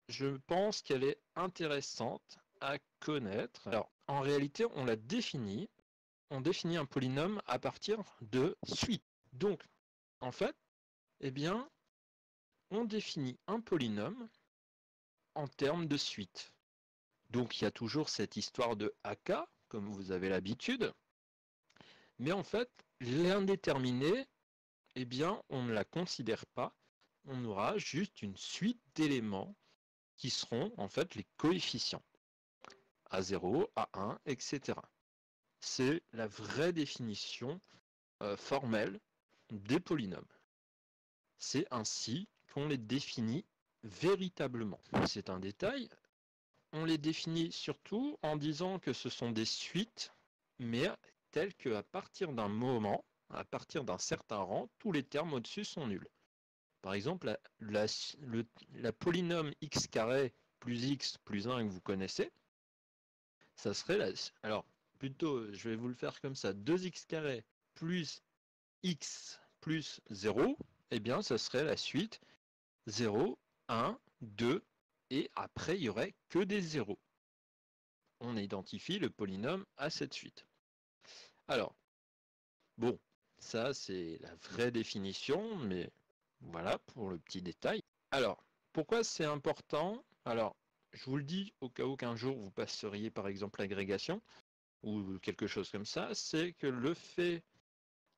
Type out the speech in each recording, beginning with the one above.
je pense qu'elle est intéressante à connaître. Alors, en réalité, on la définit. On définit un polynôme à partir de suite. Donc, en fait, eh bien, on définit un polynôme en termes de suite. Donc, il y a toujours cette histoire de AK, comme vous avez l'habitude. Mais en fait, l'indéterminé, eh bien, on ne la considère pas. On aura juste une suite d'éléments qui seront en fait les coefficients. A0, A1, etc. C'est la vraie définition formelle des polynômes. C'est ainsi qu'on les définit véritablement. C'est un détail. On les définit surtout en disant que ce sont des suites, mais telles qu'à partir d'un moment, à partir d'un certain rang, tous les termes au-dessus sont nuls. Par exemple, la polynôme x carré plus x plus 1 que vous connaissez, ça serait alors, plutôt, je vais vous le faire comme ça, 2x carré plus x plus 0, eh bien, ça serait la suite 0, 1, 2, et après, il n'y aurait que des zéros. On identifie le polynôme à cette suite. Alors, bon, ça, c'est la vraie définition, mais voilà pour le petit détail. Alors, pourquoi c'est important? Alors, je vous le dis au cas où qu'un jour vous passeriez par exemple l'agrégation, ou quelque chose comme ça, c'est que le fait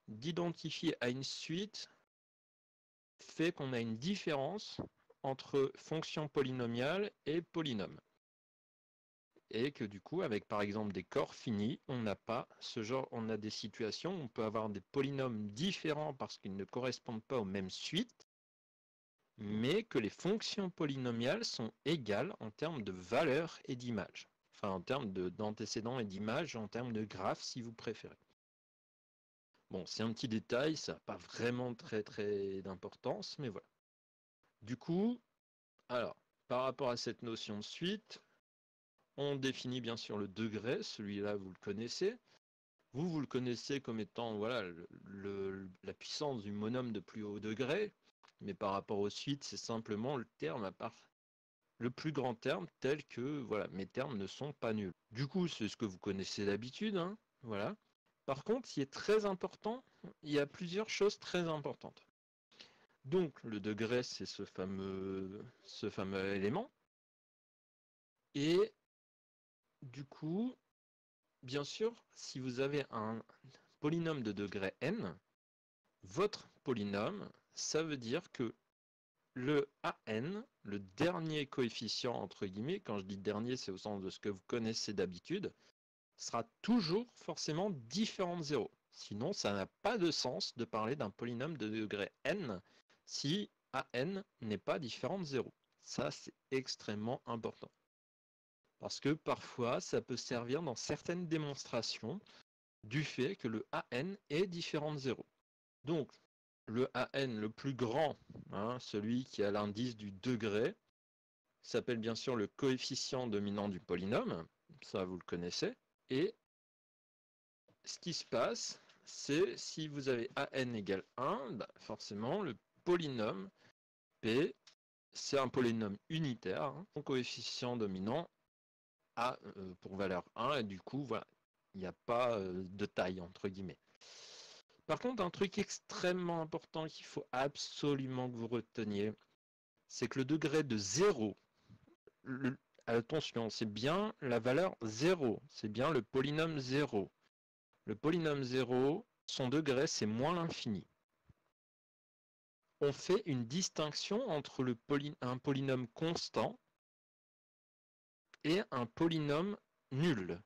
d'identifier à une suite fait qu'on a une différence entre fonction polynomiale et polynôme. Et que du coup, avec par exemple des corps finis, on n'a pas ce genre, on a des situations où on peut avoir des polynômes différents parce qu'ils ne correspondent pas aux mêmes suites, mais que les fonctions polynomiales sont égales en termes de valeur et d'image. Enfin, en termes d'antécédents et d'image, en termes de graphes, si vous préférez. Bon, c'est un petit détail, ça n'a pas vraiment très d'importance, mais voilà. Du coup, alors, par rapport à cette notion de suite, on définit bien sûr le degré, celui-là vous le connaissez. Vous le connaissez comme étant voilà, la puissance du monôme de plus haut degré, mais par rapport aux suites, c'est simplement le terme à part le plus grand terme tel que voilà, mes termes ne sont pas nuls. Du coup, c'est ce que vous connaissez d'habitude, hein, voilà. Par contre, ce qui est très important, il y a plusieurs choses très importantes. Donc, le degré, c'est ce fameux élément. Et du coup, bien sûr, si vous avez un polynôme de degré n, votre polynôme, ça veut dire que le AN, le dernier coefficient, entre guillemets, quand je dis dernier, c'est au sens de ce que vous connaissez d'habitude, sera toujours forcément différent de 0. Sinon, ça n'a pas de sens de parler d'un polynôme de degré n si AN n'est pas différent de 0. Ça, c'est extrêmement important. Parce que parfois, ça peut servir dans certaines démonstrations du fait que le AN est différent de 0. Donc, le AN le plus grand, hein, celui qui a l'indice du degré, s'appelle bien sûr le coefficient dominant du polynôme, ça vous le connaissez, et ce qui se passe, c'est si vous avez AN égale 1, bah forcément le polynôme P, c'est un polynôme unitaire, hein, son coefficient dominant a pour valeur 1, et du coup, voilà, il n'y a pas de taille, entre guillemets. Par contre, un truc extrêmement important qu'il faut absolument que vous reteniez, c'est que le degré de 0, attention, c'est bien la valeur 0, c'est bien le polynôme 0. Le polynôme 0, son degré, c'est moins l'infini. On fait une distinction entre un polynôme constant et un polynôme nul.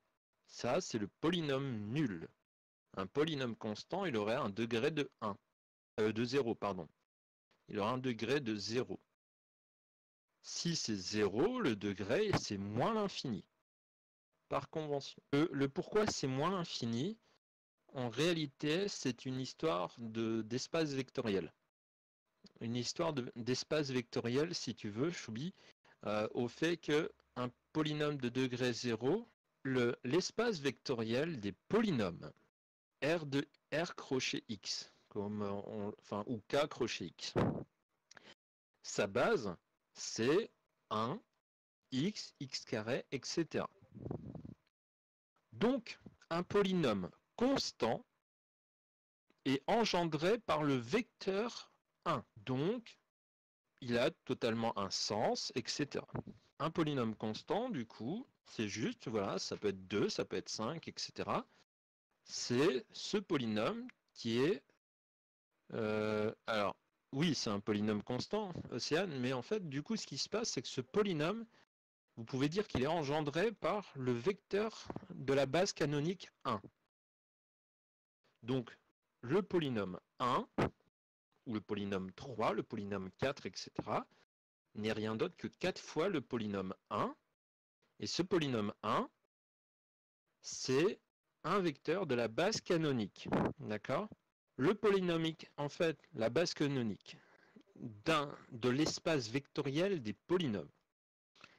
Ça, c'est le polynôme nul. Un polynôme constant, il aurait un degré de 1. De 0, pardon. Il aura un degré de 0. Si c'est 0, le degré, c'est moins l'infini. Par convention. Le pourquoi c'est moins l'infini, en réalité, c'est une histoire d'espace vectoriel. Une histoire d'espace vectoriel, si tu veux, Choubi, au fait qu'un polynôme de degré 0, l'espace vectoriel des polynômes, R de R crochet X, ou K crochet X, sa base, c'est 1, x, x carré, etc. Donc, un polynôme constant est engendré par le vecteur 1. Donc, il a totalement un sens, etc. Un polynôme constant, du coup, c'est juste, voilà, ça peut être 2, ça peut être 5, etc. C'est ce polynôme qui est... alors, oui, c'est un polynôme constant, Océane, mais en fait, du coup, ce qui se passe, c'est que ce polynôme, vous pouvez dire qu'il est engendré par le vecteur de la base canonique 1. Donc, le polynôme 1, ou le polynôme 3, le polynôme 4, etc., n'est rien d'autre que 4 fois le polynôme 1. Et ce polynôme 1, c'est un vecteur de la base canonique. D'accord? Le polynomique, en fait, la base canonique de l'espace vectoriel des polynômes,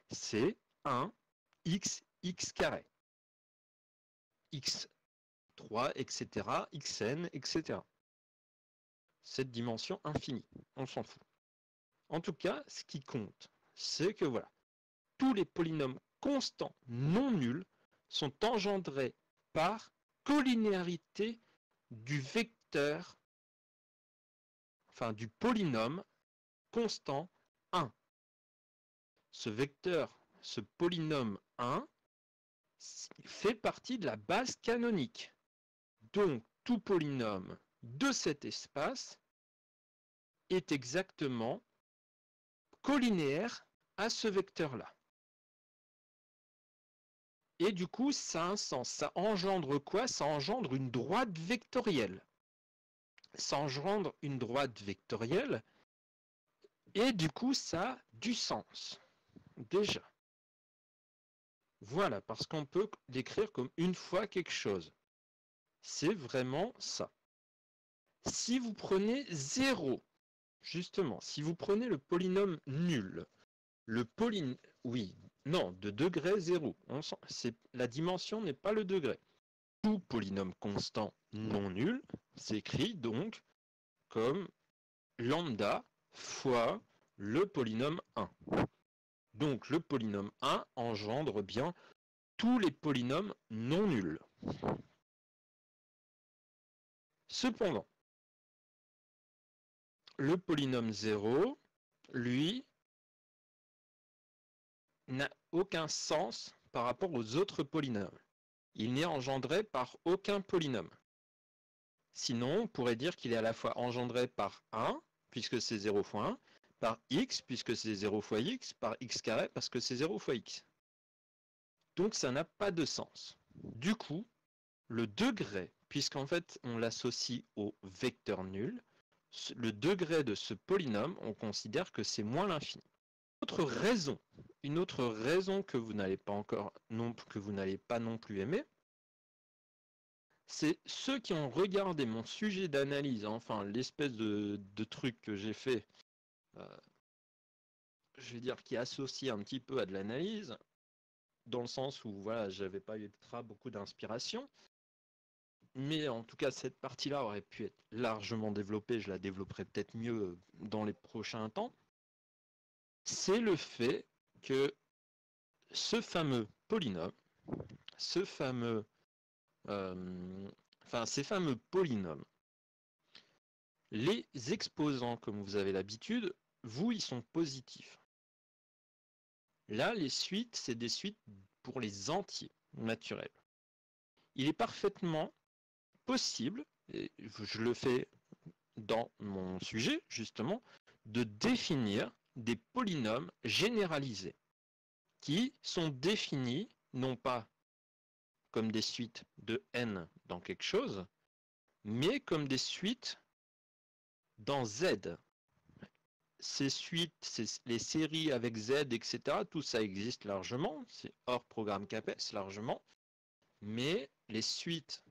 c'est 1 x, x carré. x3, etc., xn, etc. Cette dimension infinie, on s'en fout. En tout cas, ce qui compte, c'est que voilà, tous les polynômes constants non nuls sont engendrés par collinéarité du vecteur, enfin du polynôme constant 1. Ce vecteur, ce polynôme 1, fait partie de la base canonique. Donc, tout polynôme de cet espace est exactement collinéaire à ce vecteur-là. Et du coup, ça a un sens. Ça engendre quoi? Ça engendre une droite vectorielle. Ça engendre une droite vectorielle. Et du coup, ça a du sens. Déjà. Voilà, parce qu'on peut l'écrire comme une fois quelque chose. C'est vraiment ça. Si vous prenez 0, justement, si vous prenez le polynôme nul, le polynôme, oui, non, de degré 0, la dimension n'est pas le degré. Tout polynôme constant non nul s'écrit donc comme lambda fois le polynôme 1. Donc le polynôme 1 engendre bien tous les polynômes non nuls. Cependant, le polynôme 0, lui, n'a aucun sens par rapport aux autres polynômes. Il n'est engendré par aucun polynôme. Sinon, on pourrait dire qu'il est à la fois engendré par 1, puisque c'est 0 fois 1, par x, puisque c'est 0 fois x, par x carré, parce que c'est 0 fois x. Donc ça n'a pas de sens. Du coup, le degré, puisqu'en fait on l'associe au vecteur nul, le degré de ce polynôme, on considère que c'est moins l'infini. Une autre raison que vous n'allez pas non plus aimer, c'est ceux qui ont regardé mon sujet d'analyse, enfin l'espèce de truc que j'ai fait, je vais dire qui associe un petit peu à de l'analyse, dans le sens où voilà, j'avais pas eu beaucoup d'inspiration. Mais en tout cas, cette partie-là aurait pu être largement développée, je la développerai peut-être mieux dans les prochains temps. C'est le fait que ce fameux polynôme, ces fameux polynômes, les exposants, comme vous avez l'habitude, vous, ils sont positifs. Là, les suites, c'est des suites pour les entiers naturels. Il est parfaitement possible, et je le fais dans mon sujet, justement, de définir des polynômes généralisés qui sont définis non pas comme des suites de n dans quelque chose, mais comme des suites dans Z. Ces suites, les séries avec Z, etc., tout ça existe largement, c'est hors programme CAPES largement, mais les suites,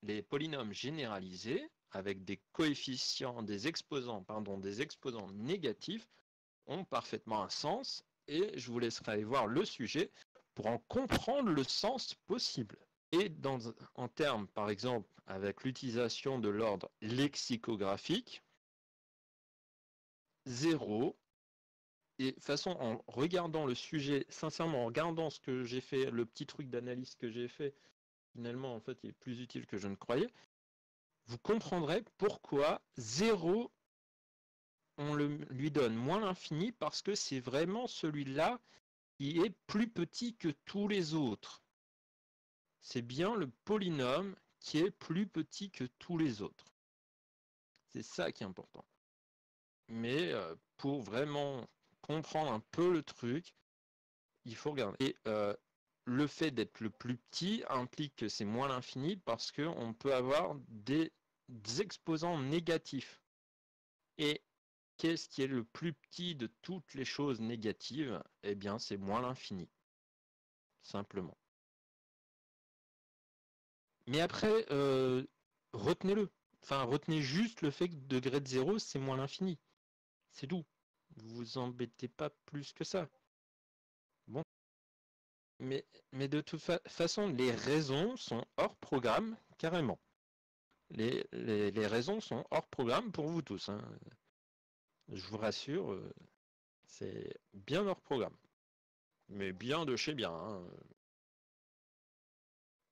les polynômes généralisés, avec des coefficients, des exposants négatifs, ont parfaitement un sens, et je vous laisserai aller voir le sujet pour en comprendre le sens possible. Et en termes, par exemple, avec l'utilisation de l'ordre lexicographique, 0 de toute façon, en regardant le sujet, sincèrement, en regardant ce que j'ai fait, le petit truc d'analyse que j'ai fait, finalement, en fait, il est plus utile que je ne croyais. Vous comprendrez pourquoi 0, on lui donne moins l'infini, parce que c'est vraiment celui-là qui est plus petit que tous les autres. C'est bien le polynôme qui est plus petit que tous les autres. C'est ça qui est important. Mais pour vraiment comprendre un peu le truc, il faut regarder. Et le fait d'être le plus petit implique que c'est moins l'infini parce qu'on peut avoir des exposants négatifs. Et qu'est-ce qui est le plus petit de toutes les choses négatives? Eh bien, c'est moins l'infini. Simplement. Mais après, retenez-le. Enfin, retenez juste le fait que degré de 0, c'est moins l'infini. C'est tout. Vous vous embêtez pas plus que ça. Bon. Mais de toute façon, les raisons sont hors programme, carrément. Les raisons sont hors programme pour vous tous. Hein. Je vous rassure, c'est bien hors programme. Mais bien de chez bien. Hein.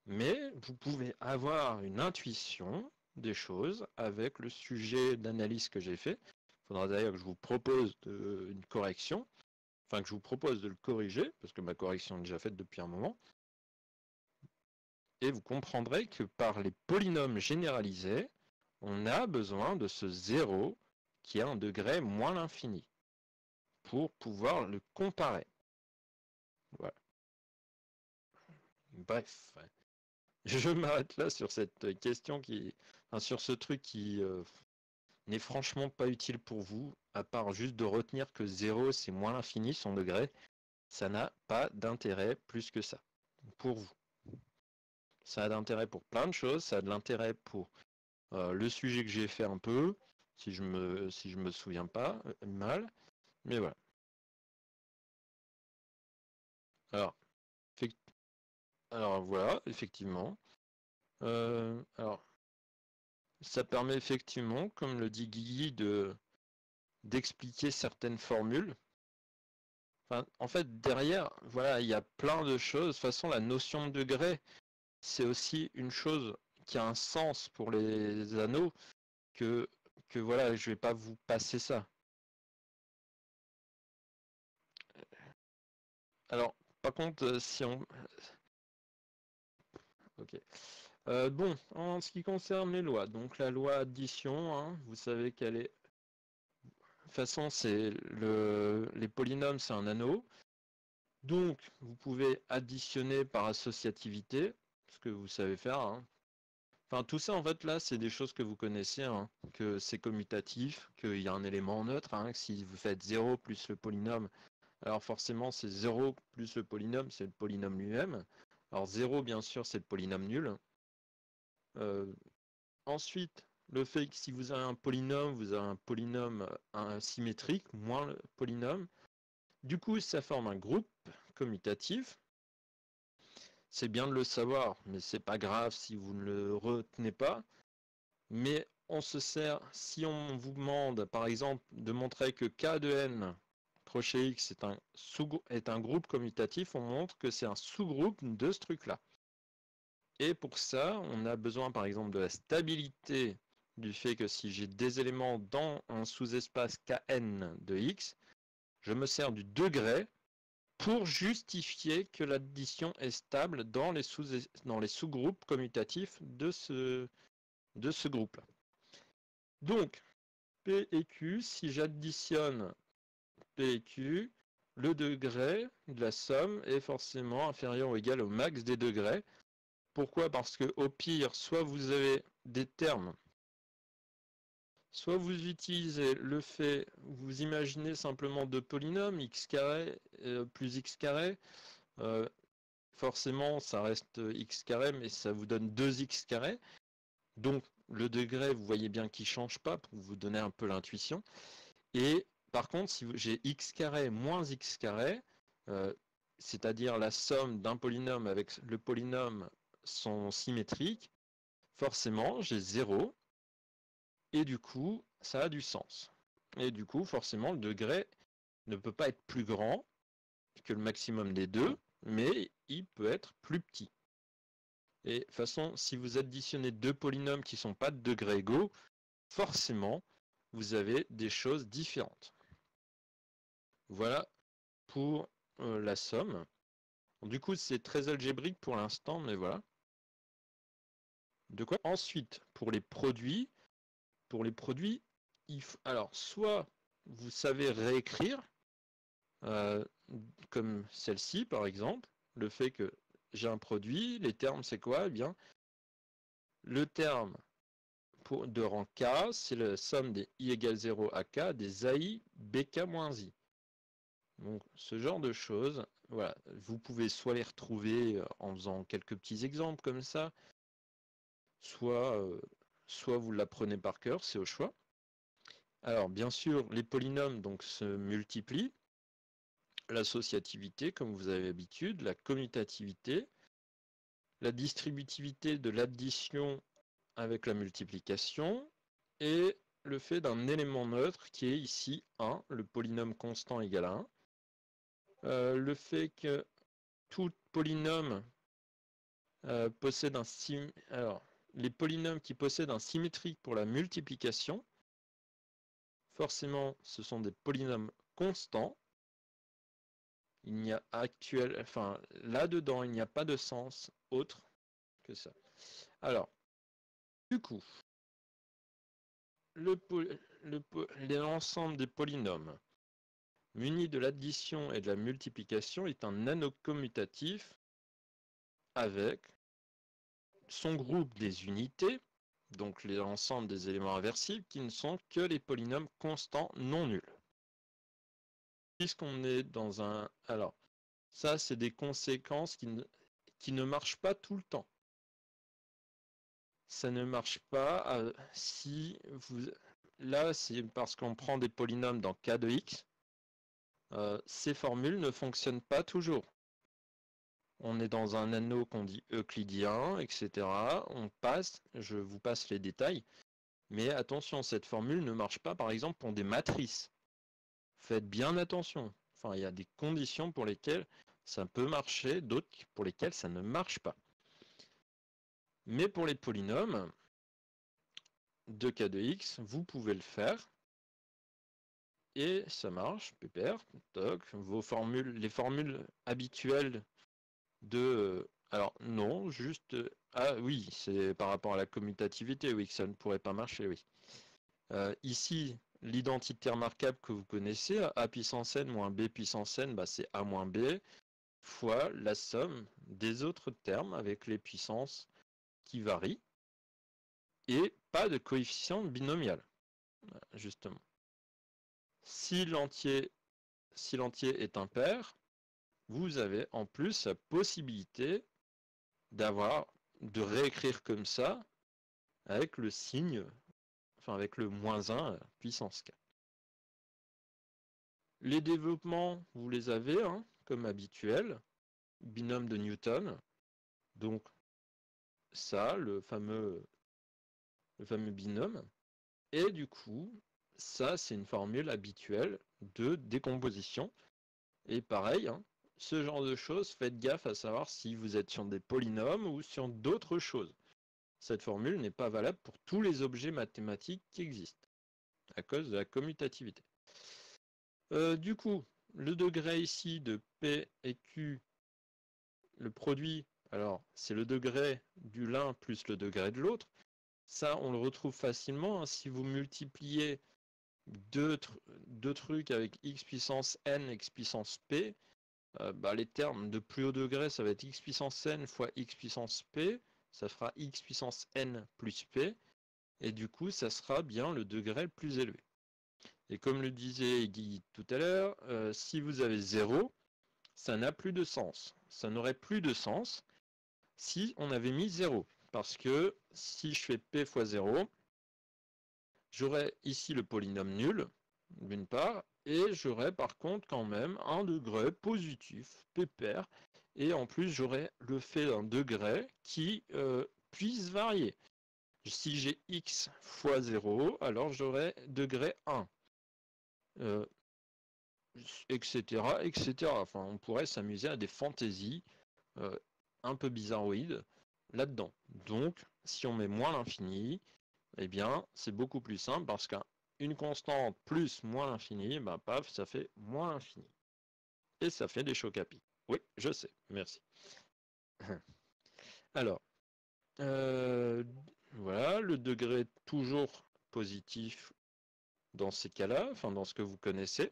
Mais vous pouvez avoir une intuition des choses avec le sujet d'analyse que j'ai fait. Il faudra d'ailleurs que je vous propose une correction. Enfin, que je vous propose de le corriger, parce que ma correction est déjà faite depuis un moment. Et vous comprendrez que par les polynômes généralisés, on a besoin de ce 0 qui est un degré moins l'infini pour pouvoir le comparer. Voilà. Bref, je m'arrête là sur cette question sur ce truc qui n'est franchement pas utile pour vous, à part juste de retenir que 0 c'est moins l'infini, son degré. Ça n'a pas d'intérêt plus que ça pour vous. Ça a d'intérêt pour plein de choses, ça a de l'intérêt pour le sujet que j'ai fait un peu, si je me souviens pas mal, mais voilà. Alors, voilà, effectivement. Alors, ça permet effectivement, comme le dit Guigui, d'expliquer certaines formules. Enfin, en fait, derrière, voilà, il y a plein de choses. De toute façon, la notion de degré, c'est aussi une chose qui a un sens pour les anneaux que voilà, je vais pas vous passer ça. Alors, par contre, si on... Ok. Bon, en ce qui concerne les lois, donc la loi addition, hein, vous savez qu'elle est... De toute façon, c'est les polynômes, c'est un anneau. Donc, vous pouvez additionner par associativité, ce que vous savez faire. Hein. Enfin, tout ça, en fait, là, c'est des choses que vous connaissez, hein, que c'est commutatif, qu'il y a un élément neutre. Hein, que si vous faites 0 plus le polynôme, alors forcément, c'est 0 plus le polynôme, c'est le polynôme lui-même. Alors 0, bien sûr, c'est le polynôme nul. Ensuite, le fait que si vous avez un polynôme, vous avez un polynôme symétrique, moins le polynôme. Du coup, ça forme un groupe commutatif. C'est bien de le savoir, mais c'est pas grave si vous ne le retenez pas. Mais on se sert, si on vous demande par exemple de montrer que K de n crochet X est un groupe commutatif, on montre que c'est un sous-groupe de ce truc-là. Et pour ça, on a besoin par exemple de la stabilité du fait que si j'ai des éléments dans un sous-espace Kn de X, je me sers du degré pour justifier que l'addition est stable dans les sous-groupes commutatifs de ce groupe-là. Donc, P et Q, si j'additionne P et Q, le degré de la somme est forcément inférieur ou égal au max des degrés. Pourquoi? Parce que au pire, soit vous avez des termes, soit vous utilisez le fait, vous imaginez simplement deux polynômes, x carré plus x carré. Forcément, ça reste x carré, mais ça vous donne 2x carré. Donc, le degré, vous voyez bien qu'il ne change pas pour vous donner un peu l'intuition. Et par contre, si j'ai x carré moins x carré, c'est-à-dire la somme d'un polynôme avec le polynôme sont symétriques, forcément, j'ai 0. Et du coup, ça a du sens. Et du coup, forcément, le degré ne peut pas être plus grand que le maximum des deux, mais il peut être plus petit. Et de toute façon, si vous additionnez deux polynômes qui ne sont pas de degrés égaux, forcément, vous avez des choses différentes. Voilà pour la somme. Du coup, c'est très algébrique pour l'instant, mais voilà. De quoi? Ensuite, pour les produits, alors, soit vous savez réécrire, comme celle-ci par exemple, le fait que j'ai un produit, les termes c'est quoi? Eh bien, le terme de rang K, c'est la somme des i égale 0 à K des AI BK moins I. Donc ce genre de choses, voilà, vous pouvez soit les retrouver en faisant quelques petits exemples comme ça, soit vous l'apprenez par cœur, c'est au choix. Alors bien sûr, les polynômes donc se multiplient, l'associativité comme vous avez l'habitude, la commutativité, la distributivité de l'addition avec la multiplication et le fait d'un élément neutre qui est ici 1, le polynôme constant égale à 1. Le fait que tout polynôme possède un alors les polynômes qui possèdent un symétrique pour la multiplication, forcément ce sont des polynômes constants. Il n'y a là-dedans, il n'y a pas de sens autre que ça. Alors, du coup, l'ensemble des polynômes muni de l'addition et de la multiplication est un anocommutatif avec son groupe des unités, donc l'ensemble des éléments inversibles, qui ne sont que les polynômes constants non nuls. Puisqu'on est dans un... Alors, ça, c'est des conséquences qui ne marchent pas tout le temps. Ça ne marche pas si vous... Là, c'est parce qu'on prend des polynômes dans K de X. Ces formules ne fonctionnent pas toujours. On est dans un anneau qu'on dit euclidien, etc. On passe, je vous passe les détails. Mais attention, cette formule ne marche pas, par exemple, pour des matrices. Faites bien attention. Enfin, il y a des conditions pour lesquelles ça peut marcher, d'autres pour lesquelles ça ne marche pas. Mais pour les polynômes de K de X, vous pouvez le faire. Et ça marche, pépère, toc. Les formules habituelles de... alors non, juste... ah oui, c'est par rapport à la commutativité, oui, que ça ne pourrait pas marcher, oui. Ici, l'identité remarquable que vous connaissez, a puissance n moins b puissance n, bah, c'est a moins b, fois la somme des autres termes avec les puissances qui varient, et pas de coefficient binomial, justement. Si l'entier est impair, vous avez en plus la possibilité de réécrire comme ça avec le signe, enfin avec le moins 1 puissance k. Les développements, vous les avez, hein, comme habituel, binôme de Newton, donc ça, le fameux binôme, et du coup, ça c'est une formule habituelle de décomposition, et pareil, hein, ce genre de choses, faites gaffe à savoir si vous êtes sur des polynômes ou sur d'autres choses. Cette formule n'est pas valable pour tous les objets mathématiques qui existent, à cause de la commutativité. Du coup, le degré ici de P et Q, le produit, alors c'est le degré du l'un plus le degré de l'autre. Ça, on le retrouve facilement, hein, si vous multipliez deux trucs avec x puissance n, x puissance p, les termes de plus haut degré, ça va être x puissance n fois x puissance p, ça fera x puissance n plus p, et du coup, ça sera bien le degré le plus élevé. Et comme le disait Guy tout à l'heure, si vous avez 0, ça n'a plus de sens. Ça n'aurait plus de sens si on avait mis 0. Parce que si je fais p fois 0, j'aurai ici le polynôme nul, d'une part, et j'aurai par contre quand même un degré positif, pépère, et en plus j'aurai le fait d'un degré qui puisse varier. Si j'ai x fois 0, alors j'aurai degré 1. etc., etc. Enfin, on pourrait s'amuser à des fantaisies un peu bizarroïdes là-dedans. Donc, si on met moins l'infini, eh bien, c'est beaucoup plus simple parce qu'une constante plus moins l'infini, bah, paf, ça fait moins l'infini. Et ça fait des chocs à pic. Oui, je sais, merci. Alors, voilà, le degré est toujours positif dans ces cas-là, enfin dans ce que vous connaissez.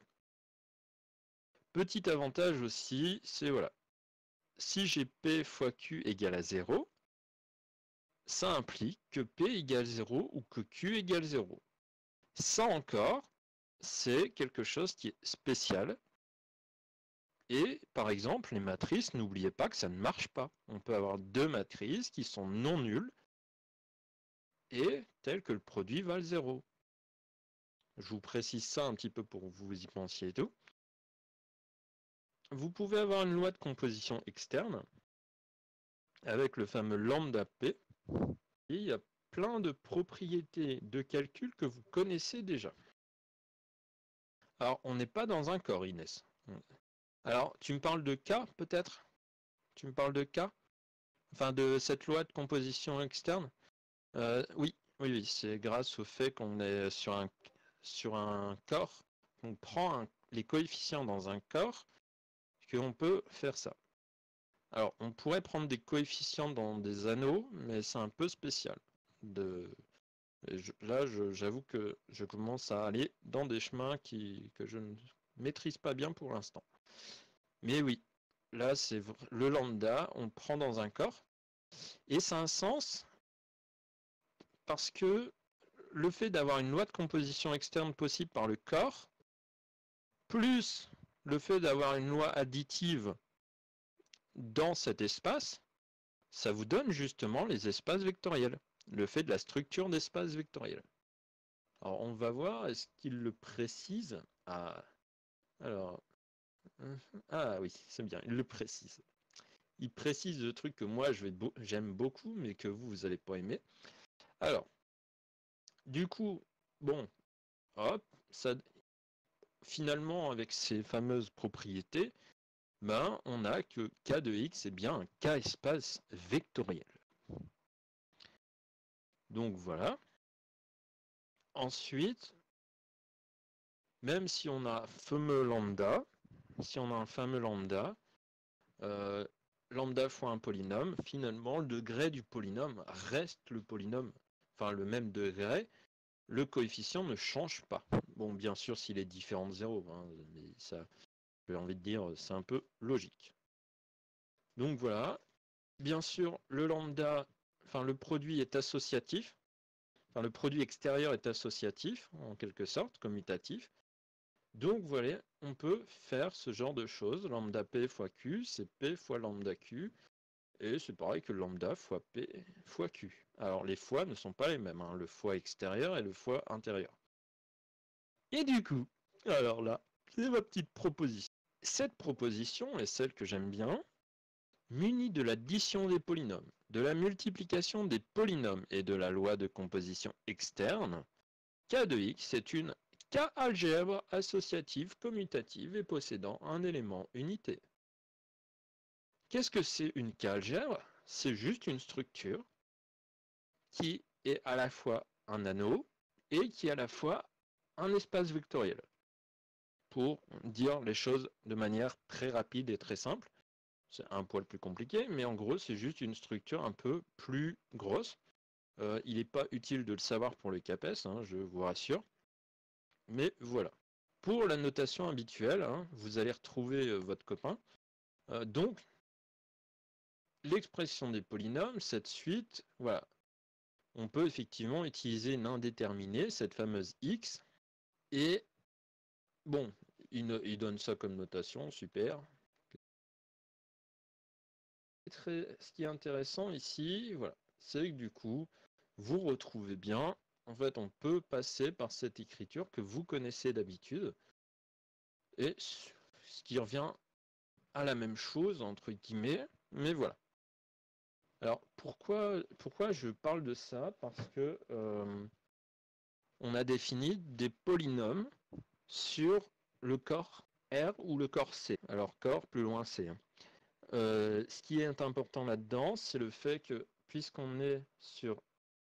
Petit avantage aussi, c'est voilà, si j'ai P fois Q égale à 0, ça implique que P égale 0 ou que Q égale 0. Ça encore, c'est quelque chose qui est spécial. Et par exemple, les matrices, n'oubliez pas que ça ne marche pas. On peut avoir deux matrices qui sont non nulles et telles que le produit vale 0. Je vous précise ça un petit peu pour que vous y pensiez et tout. Vous pouvez avoir une loi de composition externe avec le fameux lambda P. Et il y a plein de propriétés de calcul que vous connaissez déjà. Alors, on n'est pas dans un corps, Inès. Alors, tu me parles de K, peut-être? Tu me parles de K? Enfin, de cette loi de composition externe? Oui, oui, c'est grâce au fait qu'on est sur un corps, on prend les coefficients dans un corps, qu'on peut faire ça. Alors, on pourrait prendre des coefficients dans des anneaux, mais c'est un peu spécial. Là, j'avoue que je commence à aller dans des chemins que je ne maîtrise pas bien pour l'instant. Mais oui, là, c'est le lambda, on prend dans un corps, et ça a un sens parce que le fait d'avoir une loi de composition externe possible par le corps, plus le fait d'avoir une loi additive dans cet espace, ça vous donne justement les espaces vectoriels, le fait de la structure d'espace vectoriel. Alors on va voir, est-ce qu'il le précise? Alors, oui, c'est bien, il le précise. Il précise le truc que moi j'aime beaucoup, mais que vous n'allez pas aimer. Alors, du coup, bon, hop, ça, finalement, avec ces fameuses propriétés, ben, on a que K de X est bien un K espace vectoriel. Donc voilà. Ensuite, même si on a un fameux lambda, lambda fois un polynôme, finalement, le degré du polynôme reste le polynôme, enfin le même degré, le coefficient ne change pas. Bon, bien sûr, s'il est différent de 0, hein, mais ça, j'ai envie de dire, c'est un peu logique. Donc voilà, bien sûr, le lambda, enfin le produit est associatif, enfin le produit extérieur est associatif, en quelque sorte, commutatif. Donc voilà, on peut faire ce genre de choses, lambda P fois Q, c'est P fois lambda Q, et c'est pareil que lambda fois P fois Q. Alors les fois ne sont pas les mêmes, hein, le fois extérieur et le fois intérieur. Et du coup, alors là, c'est ma petite proposition. Cette proposition est celle que j'aime bien, munie de l'addition des polynômes, de la multiplication des polynômes et de la loi de composition externe, K de X est une K-algèbre associative commutative et possédant un élément unité. Qu'est-ce que c'est une K-algèbre? C'est juste une structure qui est à la fois un anneau et qui est à la fois un espace vectoriel. Pour dire les choses de manière très rapide et très simple, c'est un poil plus compliqué, mais en gros c'est juste une structure un peu plus grosse. Il n'est pas utile de le savoir pour le CAPES, hein, je vous rassure. Mais voilà. Pour la notation habituelle, hein, vous allez retrouver votre copain. Donc, l'expression des polynômes, cette suite, voilà. On peut effectivement utiliser une indéterminée, cette fameuse x, et bon, il donne ça comme notation, super. Ce qui est intéressant ici, voilà, c'est que du coup, vous retrouvez bien, en fait, on peut passer par cette écriture que vous connaissez d'habitude, et ce qui revient à la même chose, entre guillemets, mais voilà. Alors, pourquoi je parle de ça? Parce que on a défini des polynômes sur le corps R ou le corps C. Alors corps, plus loin C. Hein. Ce qui est important là-dedans, c'est le fait que puisqu'on est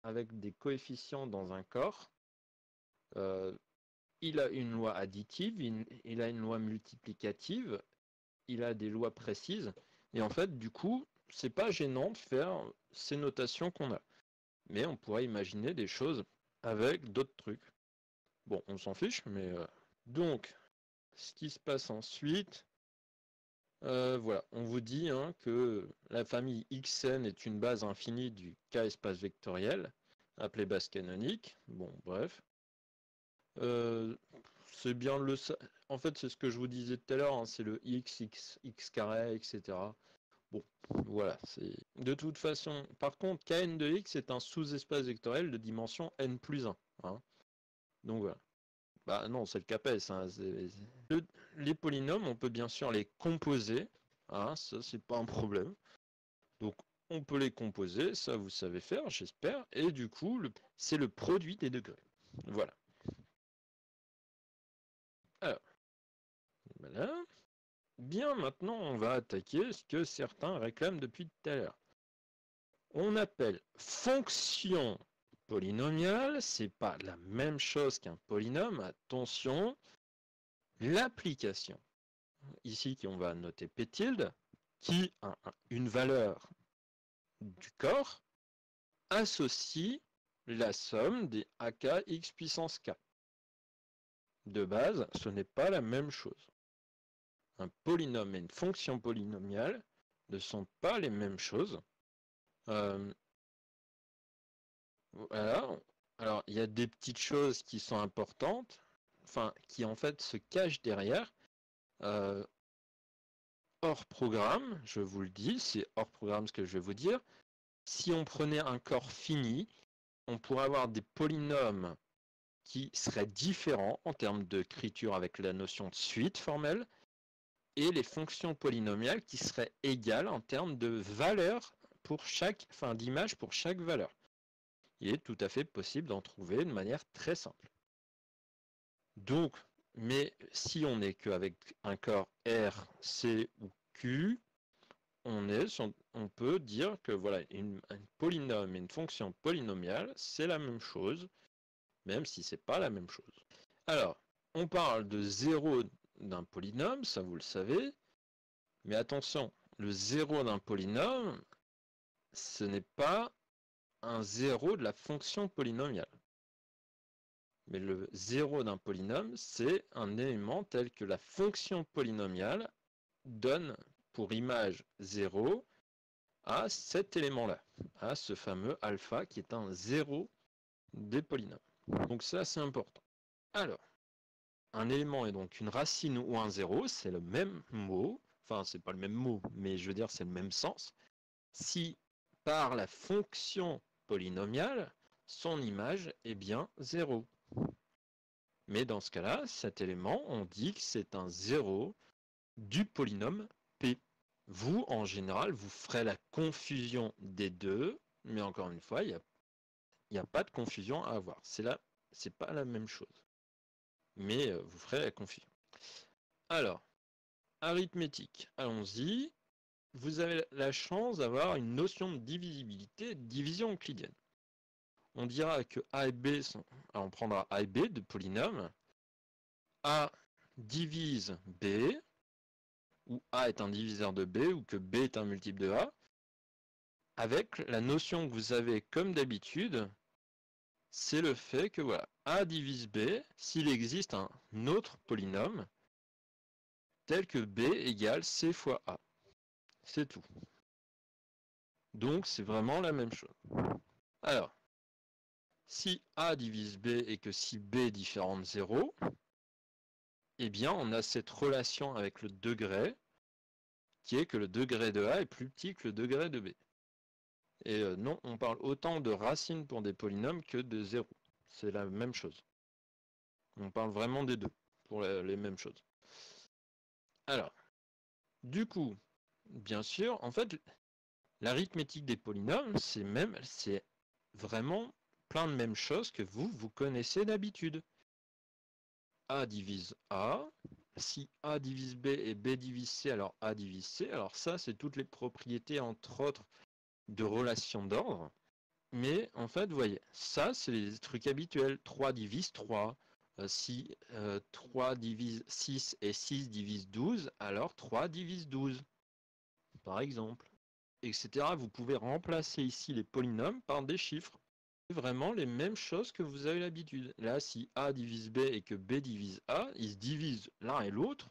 avec des coefficients dans un corps, il a une loi additive, il a une loi multiplicative, il a des lois précises, et en fait, du coup, c'est pas gênant de faire ces notations qu'on a. Mais on pourrait imaginer des choses avec d'autres trucs. Bon, on s'en fiche, mais... Donc, ce qui se passe ensuite, voilà, on vous dit hein, que la famille Xn est une base infinie du K-espace vectoriel, appelé base canonique. Bon, bref. C'est bien le... En fait, c'est ce que je vous disais tout à l'heure, hein, c'est le x carré, etc. Bon, voilà. De toute façon, par contre, Kn de x est un sous-espace vectoriel de dimension n plus 1. Hein. Donc voilà. Bah non, c'est le CAPES. Hein. Les polynômes, on peut bien sûr les composer. Hein, ça, c'est pas un problème. Donc, on peut les composer, ça vous savez faire, j'espère. Et du coup, c'est le produit des degrés. Voilà. Alors, voilà. Bien, maintenant, on va attaquer ce que certains réclament depuis tout à l'heure. On appelle fonction polynomiale, c'est pas la même chose qu'un polynôme, attention. L'application, ici on va noter P tilde, qui a une valeur du corps, associe la somme des AK x puissance k. De base, ce n'est pas la même chose. Un polynôme et une fonction polynomiale ne sont pas les mêmes choses. Voilà. Alors, il y a des petites choses qui sont importantes, enfin, qui en fait se cachent derrière. Hors programme, je vous le dis, c'est hors programme ce que je vais vous dire. Si on prenait un corps fini, on pourrait avoir des polynômes qui seraient différents en termes d'écriture avec la notion de suite formelle, et les fonctions polynomiales qui seraient égales en termes de valeur pour chaque, enfin d'image pour chaque valeur. Il est tout à fait possible d'en trouver de manière très simple. Donc, mais si on n'est qu'avec un corps R, C ou Q, on peut dire que voilà, un polynôme et une fonction polynomiale, c'est la même chose, même si c'est pas la même chose. Alors, on parle de zéro d'un polynôme, ça vous le savez, mais attention, le zéro d'un polynôme, ce n'est pas un zéro de la fonction polynomiale. Mais le zéro d'un polynôme, c'est un élément tel que la fonction polynomiale donne pour image 0 à cet élément-là, à ce fameux alpha qui est un zéro des polynômes. Donc ça, c'est important. Alors, un élément est donc une racine ou un zéro, c'est le même mot, enfin c'est pas le même mot, mais je veux dire c'est le même sens, si par la fonction polynomiale, son image est bien 0. Mais dans ce cas-là, cet élément, on dit que c'est un 0 du polynôme P. Vous, en général, vous ferez la confusion des deux, mais encore une fois, il n'y a pas de confusion à avoir. C'est pas la même chose. Mais vous ferez la confusion. Alors, arithmétique, allons-y. Vous avez la chance d'avoir une notion de divisibilité, de division euclidienne. On dira que A et B sont... Alors on prendra A et B de polynômes. A divise B, où A est un diviseur de B, ou que B est un multiple de A, avec la notion que vous avez comme d'habitude, c'est le fait que voilà, A divise B s'il existe un autre polynôme tel que B égale C fois A. C'est tout. Donc c'est vraiment la même chose. Alors, si A divise B et que si B est différent de 0, eh bien on a cette relation avec le degré qui est que le degré de A est plus petit que le degré de B. Et non, on parle autant de racines pour des polynômes que de 0. C'est la même chose. On parle vraiment des deux pour les mêmes choses. Alors, du coup, bien sûr, en fait, l'arithmétique des polynômes, c'est vraiment plein de mêmes choses que vous connaissez d'habitude. A divise A, si A divise B et B divise C, alors A divise C. Alors ça, c'est toutes les propriétés, entre autres, de relations d'ordre. Mais en fait, vous voyez, ça, c'est les trucs habituels. 3 divise 3. Si 3 divise 6 et 6 divise 12, alors 3 divise 12, par exemple, etc. Vous pouvez remplacer ici les polynômes par des chiffres. C'est vraiment les mêmes choses que vous avez l'habitude. Là, si A divise B et que B divise A, ils se divisent l'un et l'autre.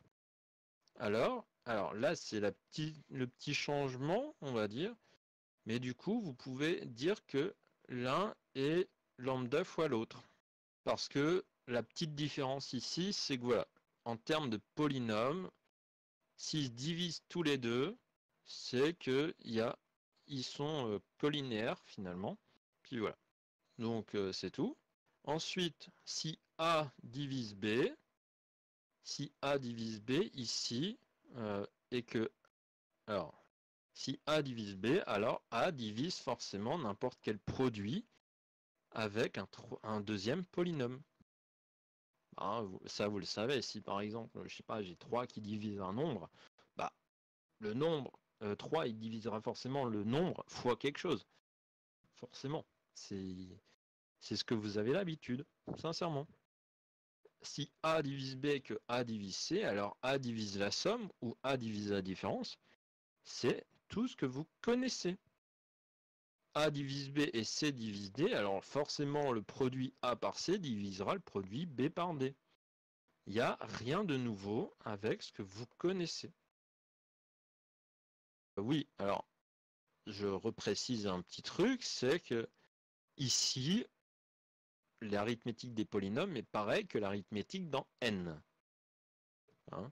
Alors là, c'est le petit changement, on va dire. Mais du coup, vous pouvez dire que l'un est lambda fois l'autre. Parce que la petite différence ici, c'est que voilà, en termes de polynômes, s'ils se divisent tous les deux, c'est qu'ils sont collinéaires finalement. Puis voilà. Donc c'est tout. Ensuite, si A divise B, ici, et que... Alors, si A divise B, alors A divise forcément n'importe quel produit avec un deuxième polynôme. Ah, ça, vous le savez, si par exemple, je sais pas, j'ai 3 qui divisent un nombre, bah, le nombre 3, il divisera forcément le nombre fois quelque chose. Forcément. C'est ce que vous avez l'habitude, sincèrement. Si A divise B et que A divise C, alors A divise la somme ou A divise la différence. C'est tout ce que vous connaissez. A divise B et C divise D, alors forcément le produit A par C divisera le produit B par D. Il n'y a rien de nouveau avec ce que vous connaissez. Oui, alors je reprécise un petit truc, c'est que ici, l'arithmétique des polynômes est pareil que l'arithmétique dans N. Hein,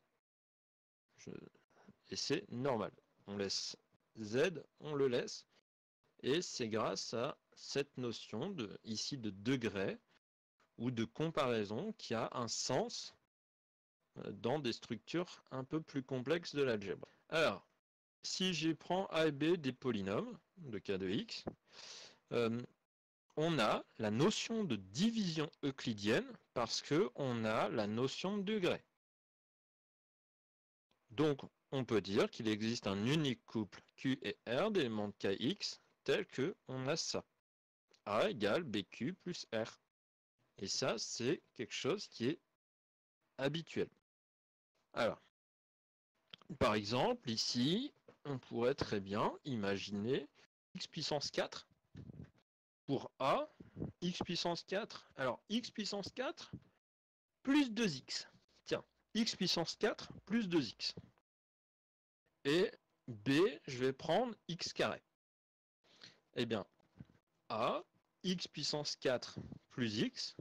et c'est normal. On laisse Z, on le laisse. Et c'est grâce à cette notion ici de degré ou de comparaison qui a un sens dans des structures un peu plus complexes de l'algèbre. Alors, si je prends A et B des polynômes de K de X, on a la notion de division euclidienne parce qu'on a la notion de degré. Donc, on peut dire qu'il existe un unique couple Q et R d'éléments de Kx tel que on a ça. A égale BQ plus R. Et ça, c'est quelque chose qui est habituel. Alors, par exemple, ici, on pourrait très bien imaginer x puissance 4 pour A, x puissance 4. Alors, x puissance 4 plus 2x. Tiens, x puissance 4 plus 2x. Et B, je vais prendre x carré. Eh bien, A, x puissance 4 plus x,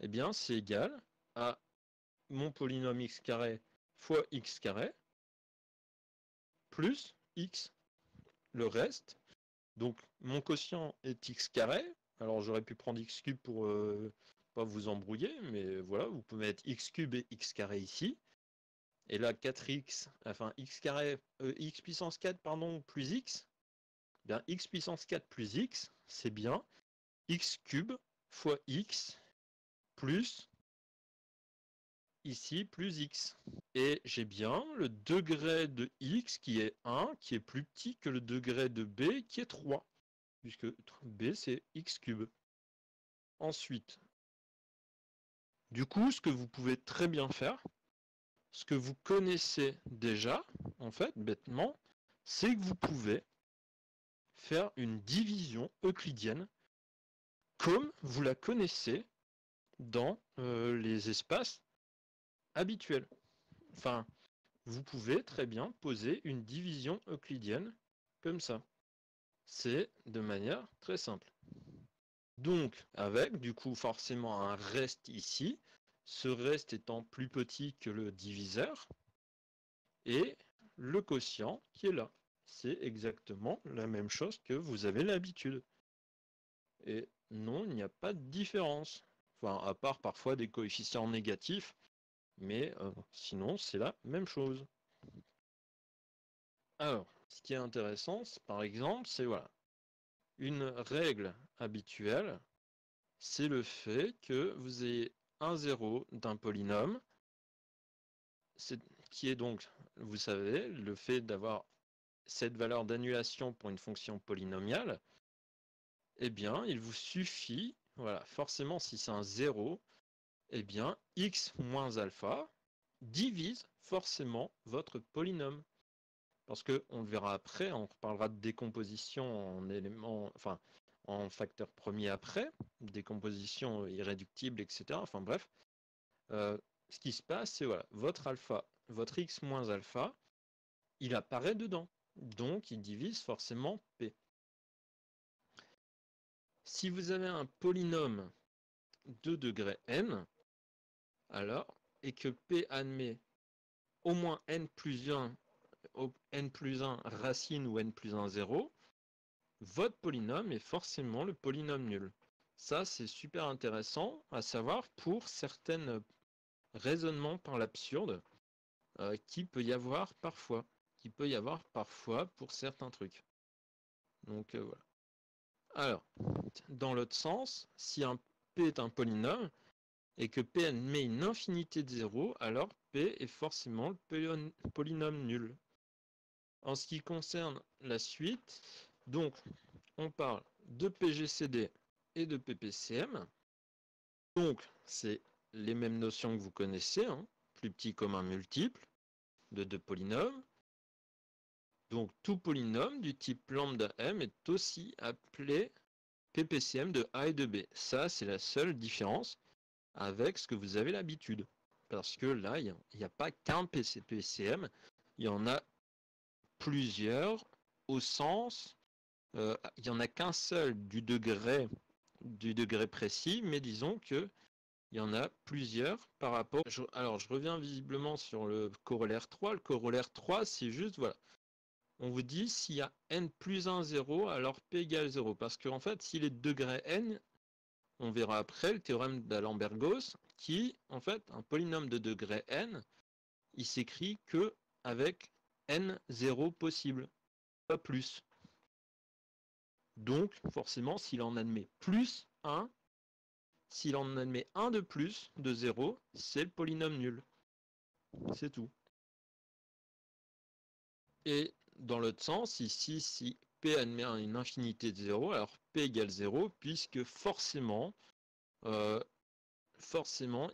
eh bien, c'est égal à mon polynôme x carré fois x carré plus x. Le reste, donc mon quotient est x carré. Alors j'aurais pu prendre x cube pour pas vous embrouiller, mais voilà, vous pouvez mettre x cube et x carré ici. Et là 4x, enfin x carré, x puissance 4 pardon, plus x, bien x puissance 4 plus x, c'est bien x cube fois x plus ici plus x. Et j'ai bien le degré de x qui est 1, qui est plus petit que le degré de b qui est 3, puisque b c'est x cube. Ensuite, du coup, ce que vous pouvez très bien faire, ce que vous connaissez déjà, en fait, bêtement, c'est que vous pouvez faire une division euclidienne comme vous la connaissez dans les espaces habituels. Enfin, vous pouvez très bien poser une division euclidienne comme ça. C'est de manière très simple. Donc, avec du coup forcément un reste ici, ce reste étant plus petit que le diviseur, et le quotient qui est là. C'est exactement la même chose que vous avez l'habitude. Et non, il n'y a pas de différence. Enfin, à part parfois des coefficients négatifs, mais sinon c'est la même chose. Alors, ce qui est intéressant, par exemple, c'est voilà, une règle habituelle, c'est le fait que vous ayez un zéro d'un polynôme qui est donc, vous savez, le fait d'avoir cette valeur d'annulation pour une fonction polynomiale, eh bien, il vous suffit, voilà, forcément, si c'est un 0, eh bien, x moins alpha divise forcément votre polynôme. Parce qu'on le verra après, on reparlera de décomposition en éléments, enfin, en facteurs premiers après, décomposition irréductible, etc. Enfin bref, ce qui se passe, c'est voilà, votre alpha, votre x moins alpha, il apparaît dedans. Donc, il divise forcément p. Si vous avez un polynôme de degré n, alors, et que p admet au moins n plus 1 racine ou n plus 1 0, votre polynôme est forcément le polynôme nul. Ça, c'est super intéressant à savoir pour certains raisonnements par l'absurde qui peut y avoir parfois. Pour certains trucs. Donc voilà. Alors, dans l'autre sens, si un P est un polynôme et que P admet une infinité de zéros, alors P est forcément le polynôme nul. En ce qui concerne la suite, donc on parle de PGCD et de PPCM. Donc, c'est les mêmes notions que vous connaissez, hein, plus petit commun multiple de deux polynômes. Donc, tout polynôme du type lambda m est aussi appelé PPCM de A et de B. Ça, c'est la seule différence avec ce que vous avez l'habitude. Parce que là, il n'y a pas qu'un PCM, il y en a plusieurs au sens... il n'y en a qu'un seul du degré précis, mais disons que il y en a plusieurs par rapport... Alors, je reviens visiblement sur le corollaire 3. Le corollaire 3, c'est juste, voilà, on vous dit s'il y a n plus 1, 0, alors p égale 0. Parce qu'en fait, s'il est de degré n, on verra après le théorème d'Alembert-Gauss, qui, en fait, un polynôme de degré n, il s'écrit que avec n 0 possible, pas plus. Donc, forcément, s'il en admet plus 1, s'il en admet 1 de plus, de 0, c'est le polynôme nul. C'est tout. Et dans l'autre sens, ici, si P admet une infinité de 0, alors P égale 0, puisque forcément,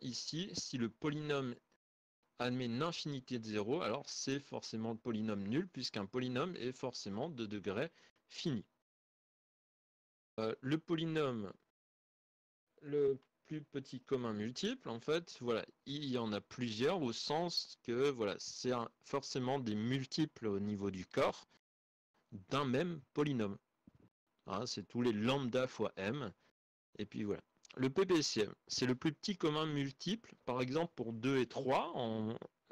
ici, si le polynôme admet une infinité de 0, alors c'est forcément le polynôme nul, puisqu'un polynôme est forcément de degré fini. Le polynôme, le plus petit commun multiple, en fait, voilà, il y en a plusieurs au sens que voilà, c'est forcément des multiples au niveau du corps d'un même polynôme. Hein, c'est tous les lambda fois m. Et puis voilà. Le PPCM, c'est le plus petit commun multiple. Par exemple, pour 2 et 3,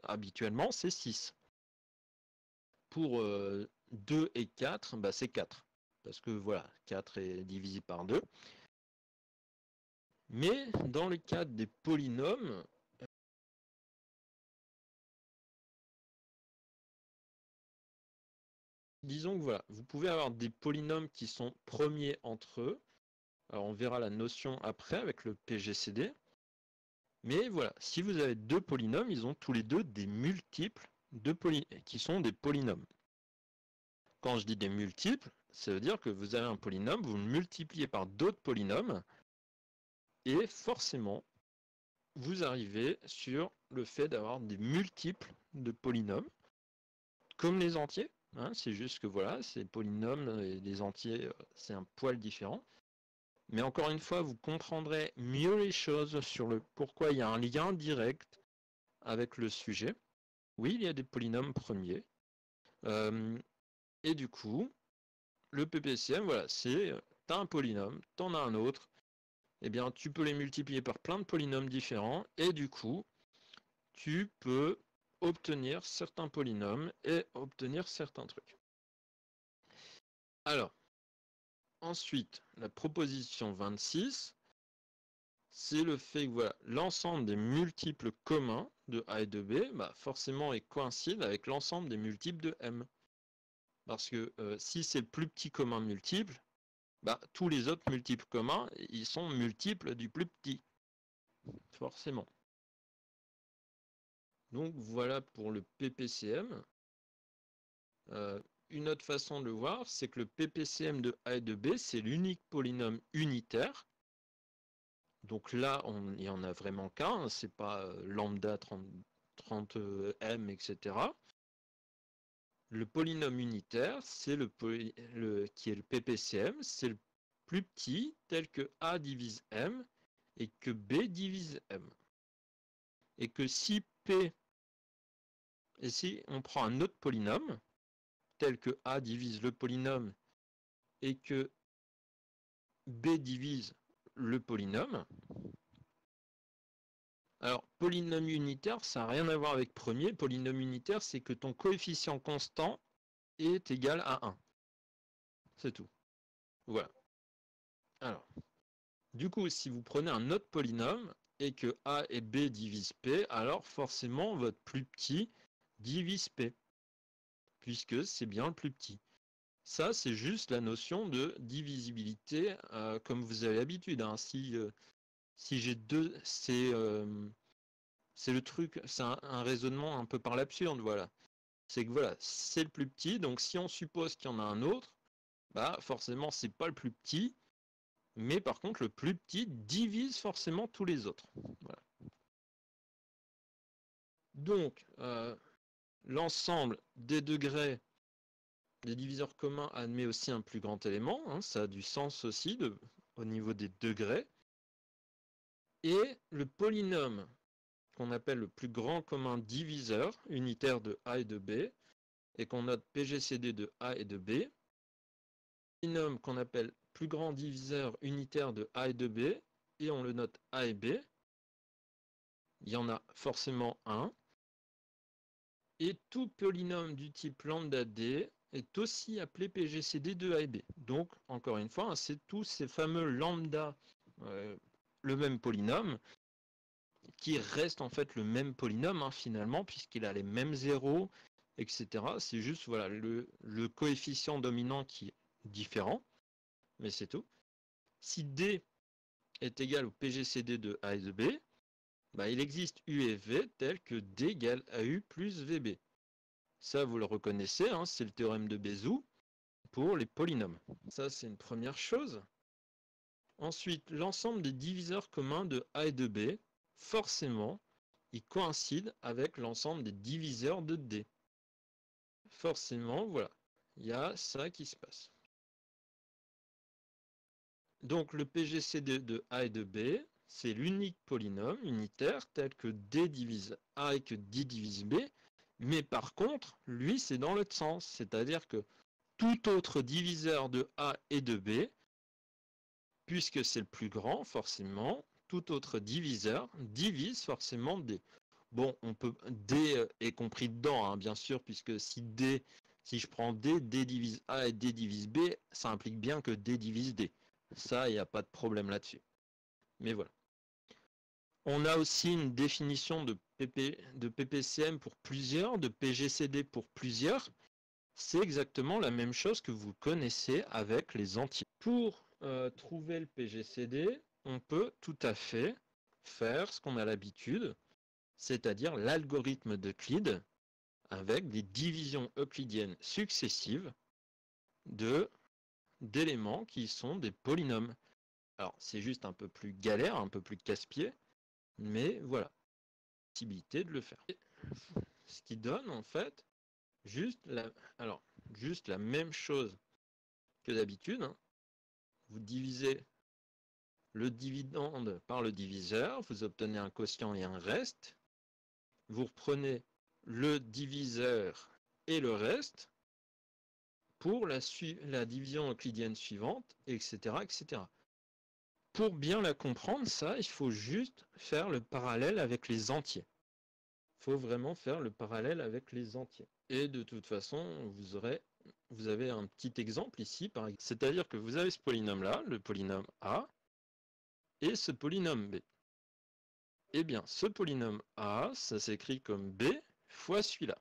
habituellement, c'est 6. Pour 2 et 4, bah, c'est 4. Parce que voilà, 4 est divisé par 2. Mais dans le cadre des polynômes, disons que voilà, vous pouvez avoir des polynômes qui sont premiers entre eux. Alors on verra la notion après avec le PGCD. Mais voilà, si vous avez deux polynômes, ils ont tous les deux des multiples qui sont des polynômes. Quand je dis des multiples, ça veut dire que vous avez un polynôme, vous le multipliez par d'autres polynômes, et forcément, vous arrivez sur le fait d'avoir des multiples de polynômes, comme les entiers. Hein, c'est juste que voilà, ces polynômes et les entiers, c'est un poil différent. Mais encore une fois, vous comprendrez mieux les choses sur le pourquoi il y a un lien direct avec le sujet. Oui, il y a des polynômes premiers. Et du coup, le PPCM, voilà, c'est, tu as un polynôme, tu en as un autre, eh bien, tu peux les multiplier par plein de polynômes différents, et du coup, tu peux obtenir certains polynômes et obtenir certains trucs. Alors, ensuite, la proposition 26, c'est le fait que voilà, l'ensemble des multiples communs de A et de B, bah, forcément, est coïncide avec l'ensemble des multiples de M. Parce que si c'est le plus petit commun multiple, bah, tous les autres multiples communs, ils sont multiples du plus petit. Forcément. Donc voilà pour le PPCM. Une autre façon de le voir, c'est que le PPCM de A et de B, c'est l'unique polynôme unitaire. Donc là, il n'y en a vraiment qu'un, c'est pas lambda 30M, etc. Le polynôme unitaire, c'est qui est le PPCM, c'est le plus petit, tel que A divise M et que B divise M. Et que si P, et si on prend un autre polynôme, tel que A divise le polynôme et que B divise le polynôme. Alors, polynôme unitaire, ça n'a rien à voir avec premier. Polynôme unitaire, c'est que ton coefficient constant est égal à 1. C'est tout. Voilà. Alors, du coup, si vous prenez un autre polynôme et que A et B divisent P, alors forcément, votre plus petit divise P, puisque c'est bien le plus petit. Ça, c'est juste la notion de divisibilité, comme vous avez l'habitude. Hein. Si j'ai deux, c'est le truc, c'est un raisonnement un peu par l'absurde, voilà. C'est que voilà, c'est le plus petit, donc si on suppose qu'il y en a un autre, bah forcément c'est pas le plus petit, mais par contre le plus petit divise forcément tous les autres. Voilà. Donc l'ensemble des degrés des diviseurs communs admet aussi un plus grand élément, hein, ça a du sens aussi au niveau des degrés. Et le polynôme qu'on appelle le plus grand commun diviseur unitaire de A et de B, et qu'on note PGCD de A et de B, le polynôme qu'on appelle plus grand diviseur unitaire de A et de B, et on le note A et B, il y en a forcément un, et tout polynôme du type lambda D est aussi appelé PGCD de A et B. Donc, encore une fois, c'est tous ces fameux lambda, le même polynôme, qui reste en fait le même polynôme, hein, finalement, puisqu'il a les mêmes zéros, etc. C'est juste voilà, le coefficient dominant qui est différent, mais c'est tout. Si D est égal au PGCD de A et de B, bah, il existe U et V tel que D égale AU plus VB. Ça, vous le reconnaissez, hein, c'est le théorème de Bézout pour les polynômes. Ça, c'est une première chose. Ensuite, l'ensemble des diviseurs communs de A et de B, forcément, il coïncide avec l'ensemble des diviseurs de D. Forcément, voilà, il y a ça qui se passe. Donc le PGCD de A et de B, c'est l'unique polynôme unitaire tel que D divise A et que D divise B, mais par contre, lui, c'est dans l'autre sens, c'est-à-dire que tout autre diviseur de A et de B, puisque c'est le plus grand, forcément, tout autre diviseur divise forcément D. Bon, on peut D est compris dedans, hein, bien sûr, puisque si je prends D, D divise A et D divise B, ça implique bien que D divise D. Ça, il n'y a pas de problème là-dessus. Mais voilà. On a aussi une définition de PPCM pour plusieurs, de PGCD pour plusieurs. C'est exactement la même chose que vous connaissez avec les entiers. Pour trouver le PGCD, on peut tout à fait faire ce qu'on a l'habitude, c'est-à-dire l'algorithme d'Euclide avec des divisions euclidiennes successives d'éléments qui sont des polynômes. Alors, c'est juste un peu plus galère, un peu plus casse-pied, mais voilà, possibilité de le faire. Ce qui donne en fait juste la même chose que d'habitude. Hein. Vous divisez le dividende par le diviseur, vous obtenez un quotient et un reste. Vous reprenez le diviseur et le reste pour la division euclidienne suivante, etc., etc. Pour bien la comprendre, ça, il faut juste faire le parallèle avec les entiers. Il faut vraiment faire le parallèle avec les entiers. Et de toute façon, vous avez un petit exemple ici, c'est-à-dire que vous avez ce polynôme-là, le polynôme A, et ce polynôme B. Eh bien, ce polynôme A, ça s'écrit comme B fois celui-là,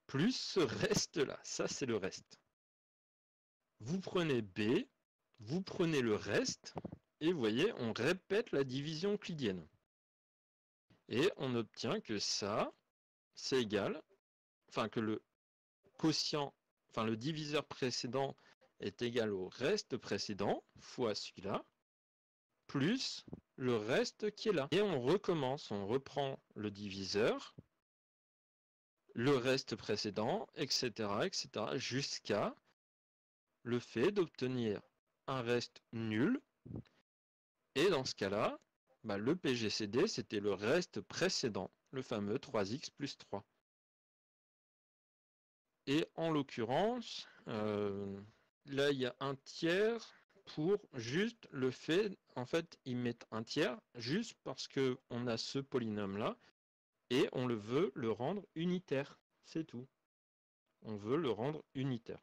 plus ce reste-là, ça c'est le reste. Vous prenez B, vous prenez le reste, et vous voyez, on répète la division euclidienne. Et on obtient que ça, c'est égal, enfin que le quotient, enfin le diviseur précédent est égal au reste précédent fois celui-là, plus le reste qui est là. Et on recommence, on reprend le diviseur, le reste précédent, etc., etc., jusqu'à le fait d'obtenir un reste nul. Et dans ce cas-là, le PGCD, c'était le reste précédent, le fameux 3x plus 3. Et en l'occurrence, là, il y a un tiers pour juste le fait, en fait, ils mettent un tiers juste parce qu'on a ce polynôme-là et on le veut le rendre unitaire. C'est tout. On veut le rendre unitaire.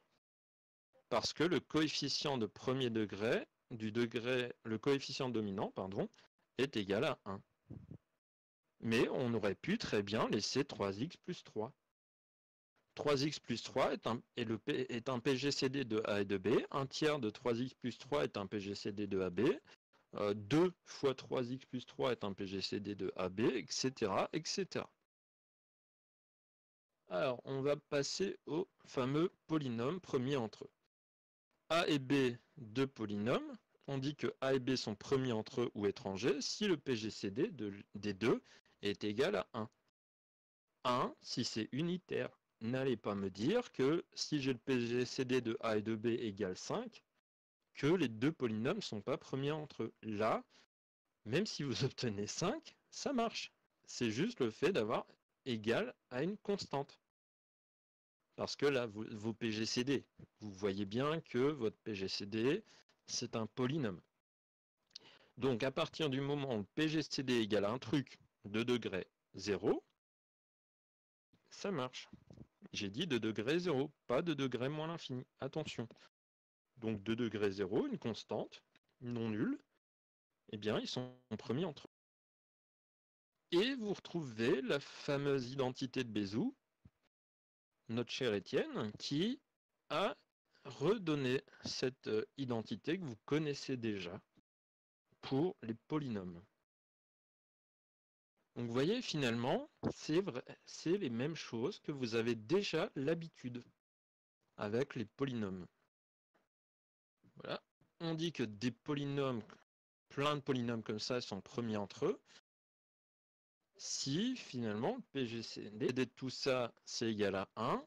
Parce que le coefficient de premier degré, le coefficient dominant, pardon, est égal à 1. Mais on aurait pu très bien laisser 3x plus 3. 3x plus 3 est un PGCD de A et de B. Un tiers de 3x plus 3 est un PGCD de AB. 2 fois 3x plus 3 est un PGCD de AB, etc., etc. Alors, on va passer au fameux polynôme premier entre eux. A et B, deux polynômes. On dit que A et B sont premiers entre eux ou étrangers si le PGCD des deux est égal à 1. 1 si c'est unitaire. N'allez pas me dire que si j'ai le PGCD de A et de B égale 5, que les deux polynômes ne sont pas premiers entre eux. Là, même si vous obtenez 5, ça marche. C'est juste le fait d'avoir égal à une constante. Parce que là, vos PGCD, vous voyez bien que votre PGCD, c'est un polynôme. Donc à partir du moment où le PGCD égale à un truc de degré 0, ça marche. J'ai dit de degré 0, pas de degré moins l'infini. Attention. Donc de degré 0, une constante, non nulle, eh bien ils sont premiers entre eux. Et vous retrouvez la fameuse identité de Bézout, notre cher Étienne, qui a redonné cette identité que vous connaissez déjà pour les polynômes. Donc vous voyez, finalement, c'est les mêmes choses que vous avez déjà l'habitude avec les polynômes. Voilà. On dit que des polynômes, plein de polynômes comme ça, sont premiers entre eux. Si, finalement, le PGCD de tout ça, c'est égal à 1.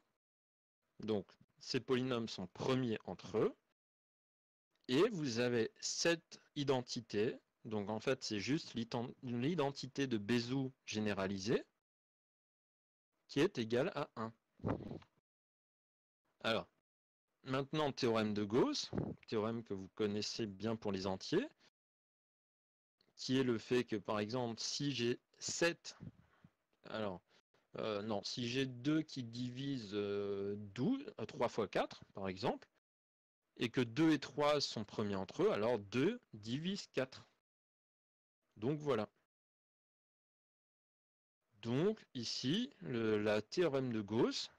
Donc, ces polynômes sont premiers entre eux. Et vous avez cette identité. Donc, en fait, c'est juste l'identité de Bézout généralisée qui est égale à 1. Alors, maintenant, théorème de Gauss, théorème que vous connaissez bien pour les entiers, qui est le fait que, par exemple, si j'ai 7, alors, non, si j'ai 2 qui divisent 3 fois 4, par exemple, et que 2 et 3 sont premiers entre eux, alors 2 divise 4. Donc voilà. Donc ici, la théorème de Gauss,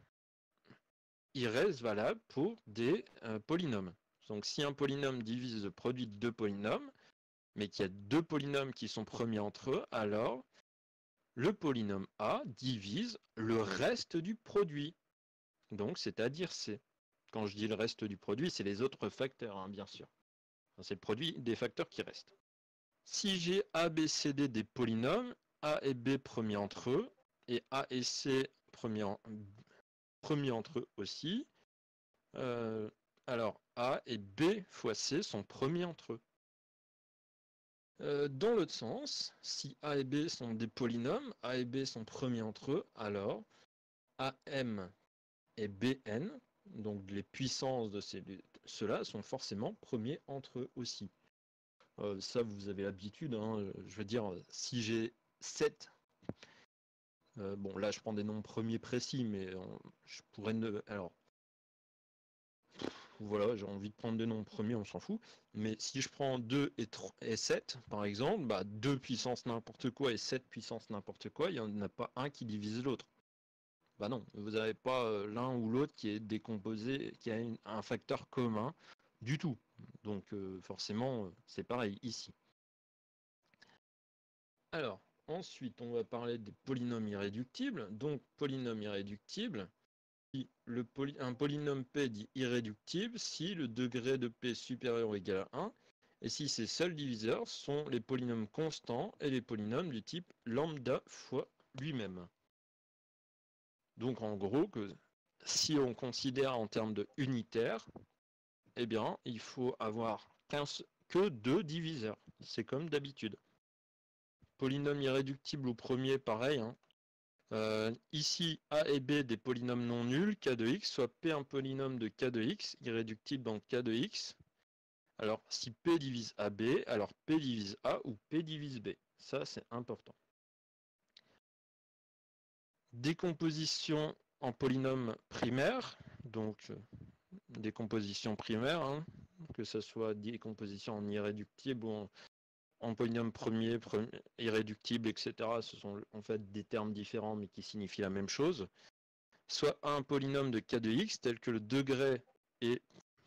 il reste valable pour des polynômes. Donc si un polynôme divise le produit de deux polynômes, mais qu'il y a deux polynômes qui sont premiers entre eux, alors le polynôme A divise le reste du produit. Donc c'est-à-dire C. Quand je dis le reste du produit, c'est les autres facteurs, hein, bien sûr. C'est le produit des facteurs qui restent. Si j'ai A, B, C, D des polynômes, A et B premiers entre eux, et A et C premiers entre eux aussi, alors A et B fois C sont premiers entre eux. Dans l'autre sens, si A et B sont des polynômes, A et B sont premiers entre eux, alors AM et BN, donc les puissances de ceux-là, sont forcément premiers entre eux aussi. Ça, vous avez l'habitude, hein, je veux dire, si j'ai 7, bon là je prends des nombres premiers précis, mais je pourrais alors voilà, j'ai envie de prendre des nombres premiers, on s'en fout. Mais si je prends 2 et 7, par exemple, 2 puissance n'importe quoi et 7 puissance n'importe quoi, il n'y en a pas un qui divise l'autre. Bah non, vous n'avez pas l'un ou l'autre qui est décomposé, qui a un facteur commun du tout. Donc forcément, c'est pareil ici. Alors, Ensuite, on va parler des polynômes irréductibles. Donc, polynôme irréductible, un polynôme P dit irréductible si le degré de P est supérieur ou égal à 1 et si ses seuls diviseurs sont les polynômes constants et les polynômes du type lambda fois lui-même. Donc en gros, que si on considère en termes de unitaire, eh bien, il faut avoir que 2 diviseurs. C'est comme d'habitude. Polynôme irréductible au premier, pareil, hein. Ici, A et B des polynômes non nuls, K de x, soit P un polynôme de K de x, irréductible dans K de x. Alors, si P divise AB, alors P divise A ou P divise B. Ça, c'est important. Décomposition en polynôme primaire, donc décomposition primaire, hein, que ce soit décomposition en irréductible ou en polynôme premier, irréductible, etc. Ce sont en fait des termes différents mais qui signifient la même chose. Soit un polynôme de K de x tel que le degré est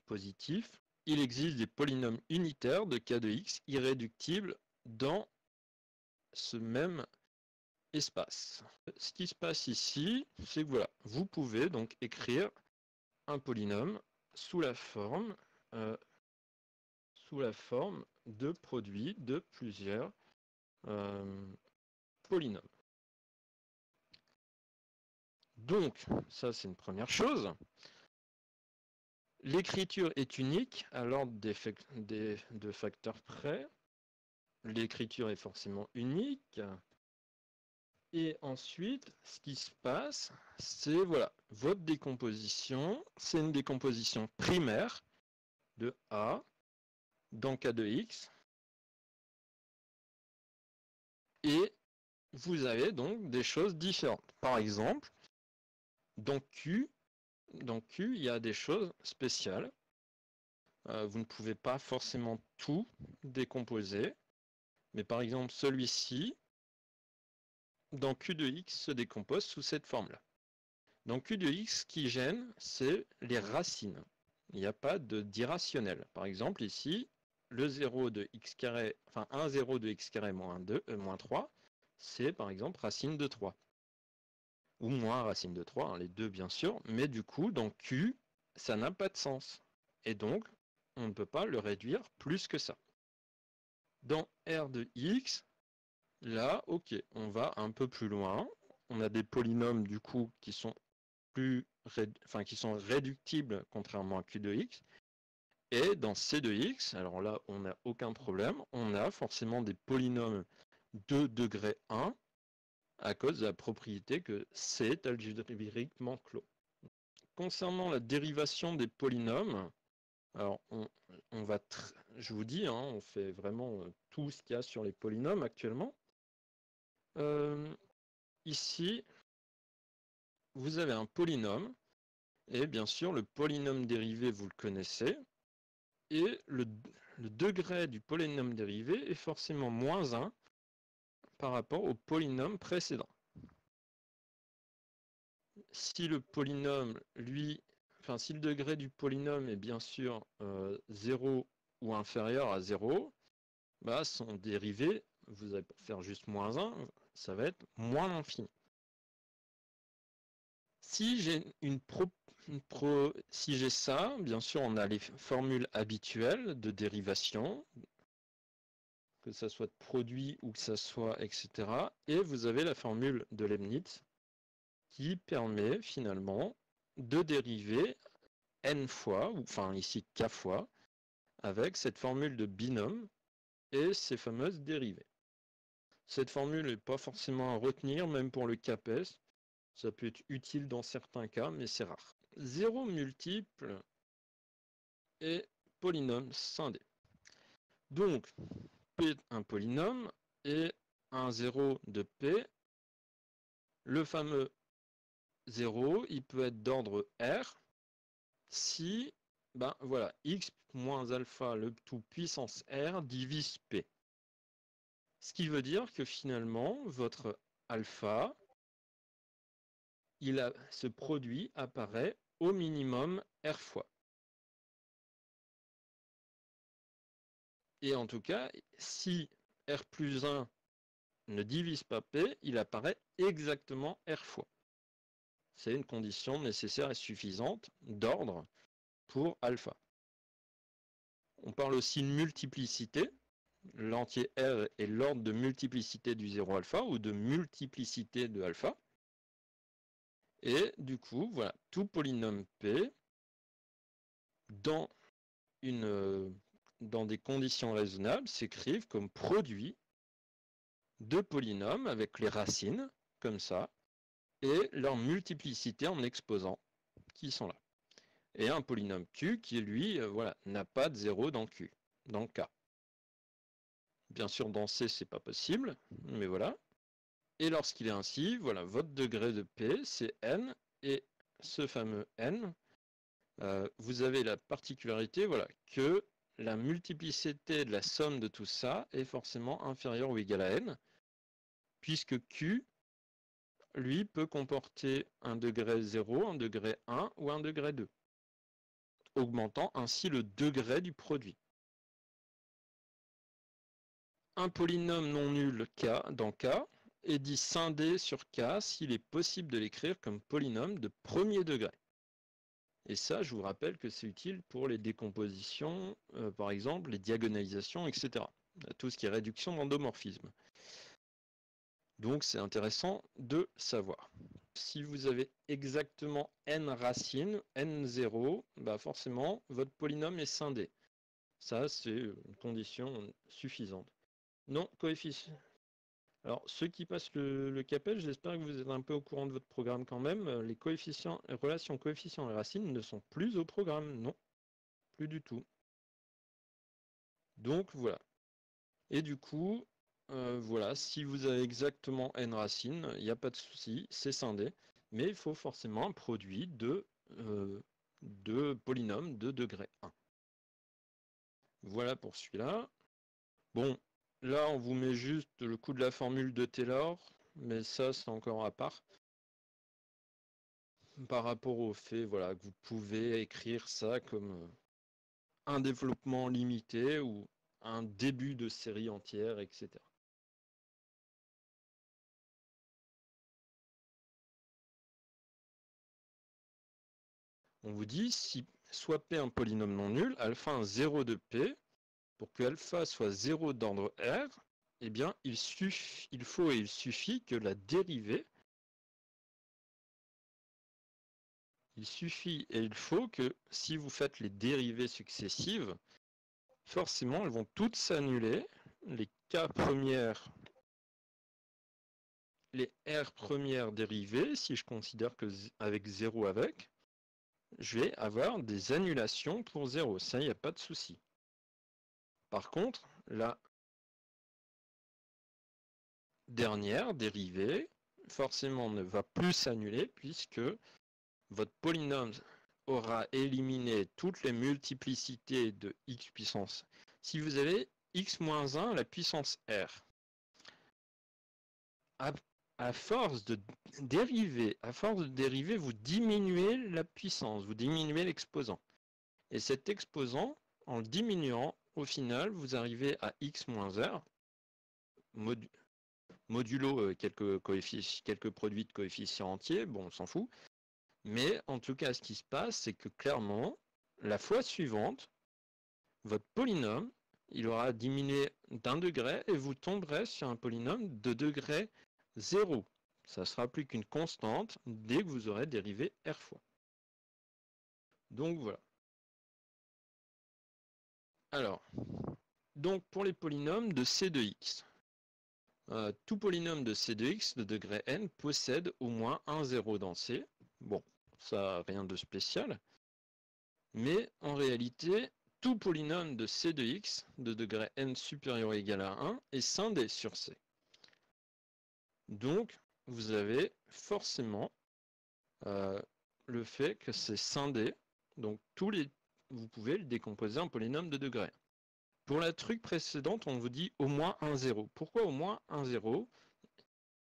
positif, il existe des polynômes unitaires de K de x irréductibles dans ce même espace. Ce qui se passe ici, c'est que voilà, vous pouvez donc écrire un polynôme sous la forme de produit de plusieurs polynômes. Donc, ça c'est une première chose. L'écriture est unique à l'ordre de facteurs près. L'écriture est forcément unique. Et ensuite, ce qui se passe, c'est voilà, votre décomposition, c'est une décomposition primaire de A dans K de x. Et vous avez donc des choses différentes. Par exemple, dans Q, il y a des choses spéciales. Vous ne pouvez pas forcément tout décomposer. Mais par exemple, celui-ci, dans Q de x, se décompose sous cette forme-là. Dans Q de x, ce qui gêne, c'est les racines. Il n'y a pas d'irrationnel. Par exemple, ici, le 0 de x carré, enfin 1 0 de x carré moins 3, c'est par exemple racine de 3. Ou moins racine de 3, hein, les deux bien sûr, mais du coup, dans Q, ça n'a pas de sens. Et donc, on ne peut pas le réduire plus que ça. Dans R de x, là, ok, on va un peu plus loin. On a des polynômes du coup qui sont réductibles contrairement à Q de x. Et dans C de x, alors là, on n'a aucun problème. On a forcément des polynômes de degré 1 à cause de la propriété que C est algébriquement clos. Concernant la dérivation des polynômes, alors on va, je vous dis, hein, on fait vraiment tout ce qu'il y a sur les polynômes actuellement. Ici, vous avez un polynôme, et bien sûr, le polynôme dérivé, vous le connaissez, et le degré du polynôme dérivé est forcément moins 1 par rapport au polynôme précédent. Si le polynôme, si le degré du polynôme est bien sûr 0 ou inférieur à 0, bah, son dérivé, vous allez faire juste moins 1, ça va être moins l'infini. Si j'ai si j'ai ça, bien sûr, on a les formules habituelles de dérivation, que ça soit de produit ou que ça soit, etc. Et vous avez la formule de Leibniz qui permet finalement de dériver n fois, ou enfin ici k fois, avec cette formule de binôme et ces fameuses dérivées. Cette formule n'est pas forcément à retenir, même pour le CAPES. Ça peut être utile dans certains cas, mais c'est rare. 0 multiple et polynôme scindé. Donc, P est un polynôme et un 0 de P. Le fameux 0, il peut être d'ordre R si, ben voilà, x moins alpha, le tout puissance R, divise P. Ce qui veut dire que finalement, votre alpha, ce produit apparaît au minimum R fois. Et en tout cas, si R plus 1 ne divise pas P, il apparaît exactement R fois. C'est une condition nécessaire et suffisante d'ordre pour alpha. On parle aussi de multiplicité. L'entier R est l'ordre de multiplicité du 0 alpha ou de multiplicité de alpha. Et du coup, voilà, tout polynôme P dans des conditions raisonnables s'écrivent comme produit de polynômes avec les racines, comme ça, et leur multiplicité en exposants qui sont là. Et un polynôme Q qui, lui, voilà, n'a pas de 0 dans Q, dans K. Bien sûr, dans C, c'est pas possible, mais voilà. Et lorsqu'il est ainsi, voilà, votre degré de P, c'est N, et ce fameux N, vous avez la particularité, voilà, que la multiplicité de la somme de tout ça est forcément inférieure ou égale à N, puisque Q, lui, peut comporter un degré 0, un degré 1 ou un degré 2, augmentant ainsi le degré du produit. Un polynôme non nul K dans K est dit scindé sur K s'il est possible de l'écrire comme polynôme de premier degré. Et ça, je vous rappelle que c'est utile pour les décompositions, par exemple, les diagonalisations, etc. Tout ce qui est réduction d'endomorphisme. Donc c'est intéressant de savoir. Si vous avez exactement n racines, n0, bah forcément, votre polynôme est scindé. Ça, c'est une condition suffisante. Non, coefficient. Alors, ceux qui passent le CAPES, j'espère que vous êtes un peu au courant de votre programme quand même. Les coefficients, relations coefficients et racines ne sont plus au programme. Non, plus du tout. Donc, voilà. Et du coup, voilà, si vous avez exactement n racines, il n'y a pas de souci, c'est scindé. Mais il faut forcément un produit de polynômes de degré 1. Voilà pour celui-là. Bon, là, on vous met juste le coup de la formule de Taylor, mais ça, c'est encore à part. Par rapport au fait, voilà, que vous pouvez écrire ça comme un développement limité ou un début de série entière, etc. On vous dit, si soit P un polynôme non nul, alpha un 0 de P, pour que alpha soit 0 d'ordre R, eh bien, il faut et il suffit que la dérivée, il suffit et il faut que si vous faites les dérivées successives, forcément, elles vont toutes s'annuler, les K premières, les R premières dérivées, si je considère que avec 0 avec, je vais avoir des annulations pour 0. Ça, il n'y a pas de souci. Par contre, la dernière dérivée, forcément, ne va plus s'annuler puisque votre polynôme aura éliminé toutes les multiplicités de x puissance. Si vous avez x moins 1 à la puissance r, à force de dériver, vous diminuez la puissance, vous diminuez l'exposant. Et cet exposant, en le diminuant, au final, vous arrivez à x moins r, modulo quelques produits de coefficients entiers, bon, on s'en fout. Mais en tout cas, ce qui se passe, c'est que clairement, la fois suivante, votre polynôme, il aura diminué d'1 degré et vous tomberez sur un polynôme de degré 0. Ça ne sera plus qu'une constante dès que vous aurez dérivé r fois. Donc voilà. Alors, donc pour les polynômes de C de x, tout polynôme de C de x de degré n possède au moins un 0 dans C. Bon, ça rien de spécial. Mais en réalité, tout polynôme de C de x de degré n supérieur ou égal à 1 est scindé sur C. Donc, vous avez forcément le fait que c'est scindé. Donc, vous pouvez le décomposer en polynôme de degré 1. Pour la truc précédente, on vous dit au moins un 0. Pourquoi au moins un 0 ?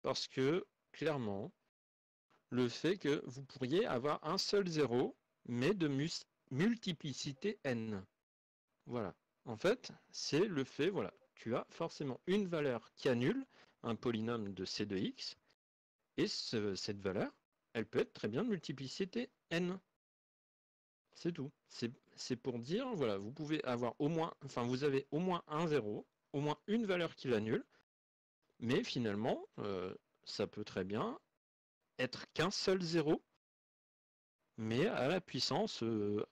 Parce que, clairement, le fait que vous pourriez avoir un seul 0, mais de multiplicité n. Voilà. En fait, c'est le fait, voilà, tu as forcément une valeur qui annule, un polynôme de C de x, et cette valeur, elle peut être très bien de multiplicité n. C'est tout. C'est pour dire, voilà, vous pouvez avoir au moins, enfin vous avez au moins un 0, au moins une valeur qui l'annule, mais finalement, ça peut très bien être qu'un seul 0, mais à la puissance,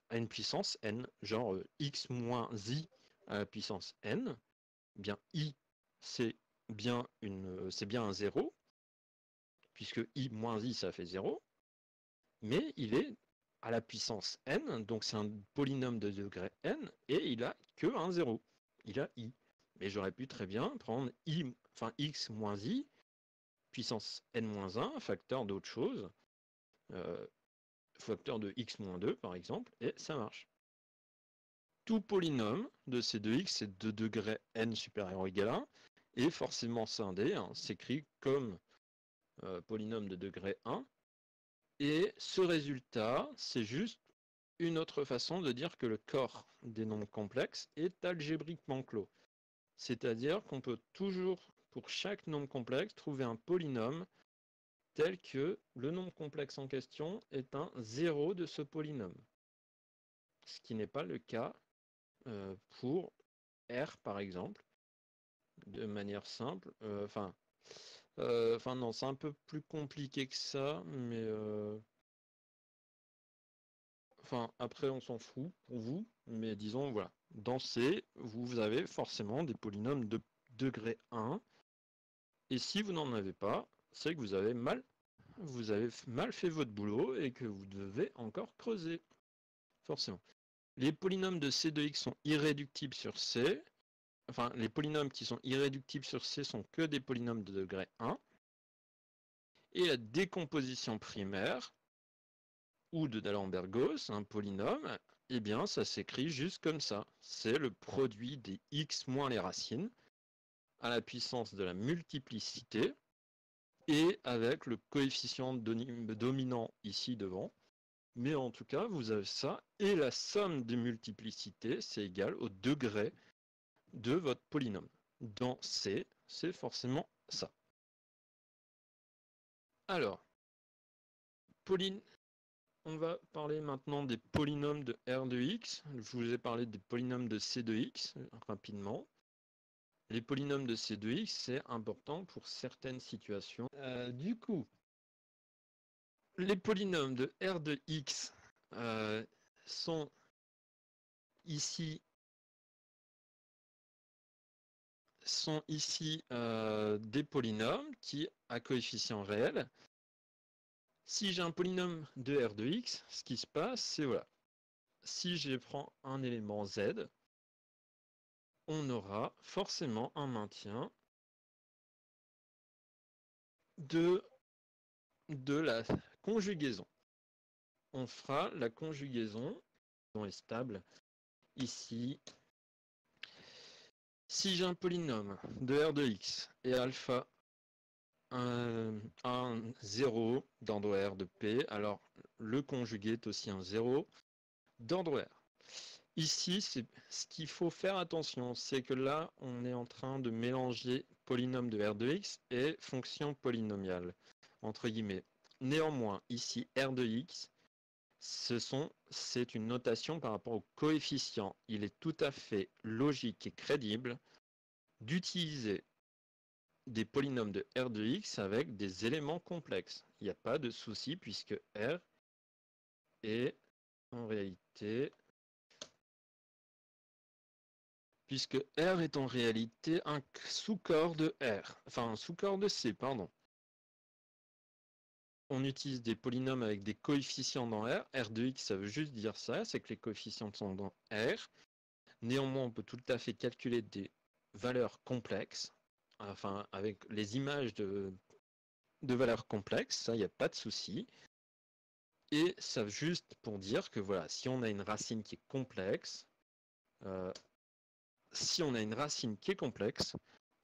à une puissance n, genre x moins i à la puissance n, bien i c'est bien un 0, puisque i moins i ça fait 0, mais il est à la puissance n, donc c'est un polynôme de degré n, et il a que un 0. Il a i. Mais j'aurais pu très bien prendre x moins i, puissance n-1, facteur d'autre chose, facteur de x moins 2 par exemple, et ça marche. Tout polynôme de ces deux x est de degré n supérieur ou égal à 1, et forcément scindé, hein, s'écrit comme polynôme de degré 1, et ce résultat, c'est juste une autre façon de dire que le corps des nombres complexes est algébriquement clos. C'est-à-dire qu'on peut toujours, pour chaque nombre complexe, trouver un polynôme tel que le nombre complexe en question est un 0 de ce polynôme. Ce qui n'est pas le cas pour R, par exemple, de manière simple. Enfin, non, c'est un peu plus compliqué que ça, mais... Enfin, après, on s'en fout pour vous, mais disons, voilà. Dans C, vous avez forcément des polynômes de degré 1, et si vous n'en avez pas, c'est que vous avez mal fait votre boulot et que vous devez encore creuser, forcément. Les polynômes de C de x sont irréductibles sur C. Enfin, les polynômes qui sont irréductibles sur C sont que des polynômes de degré 1. Et la décomposition primaire, ou de D'Alembert-Gauss, un polynôme, eh bien, ça s'écrit juste comme ça. C'est le produit des x moins les racines à la puissance de la multiplicité et avec le coefficient dominant ici devant. Mais en tout cas, vous avez ça, et la somme des multiplicités, c'est égal au degré de votre polynôme. Dans C, c'est forcément ça. Alors, on va parler maintenant des polynômes de R de x. Je vous ai parlé des polynômes de C de x rapidement. Les polynômes de C de x, c'est important pour certaines situations. Du coup, les polynômes de R de x sont ici des polynômes qui à coefficient réel. Si j'ai un polynôme de R de x, ce qui se passe, c'est voilà. Si je prends un élément z, on aura forcément un maintien de la conjugaison. On fera la conjugaison, est stable, ici. Si j'ai un polynôme de R de x et alpha un 0 d'ordre R de P, alors le conjugué est aussi un 0 d'ordre R. Ici, ce qu'il faut faire attention, c'est que là, on est en train de mélanger polynôme de R de x et fonction polynomiale, entre guillemets. Néanmoins, ici, R de x, c'est une notation par rapport au coefficient. Il est tout à fait logique et crédible d'utiliser des polynômes de R de x avec des éléments complexes. Il n'y a pas de souci puisque R est en réalité un sous-corps de R, enfin un sous-corps de C, pardon. On utilise des polynômes avec des coefficients dans R. R de x, ça veut juste dire ça, c'est que les coefficients sont dans R. Néanmoins, on peut tout à fait calculer des valeurs complexes, enfin avec les images de valeurs complexes, ça, il n'y a pas de souci. Et ça juste pour dire que voilà, si on a une racine qui est complexe,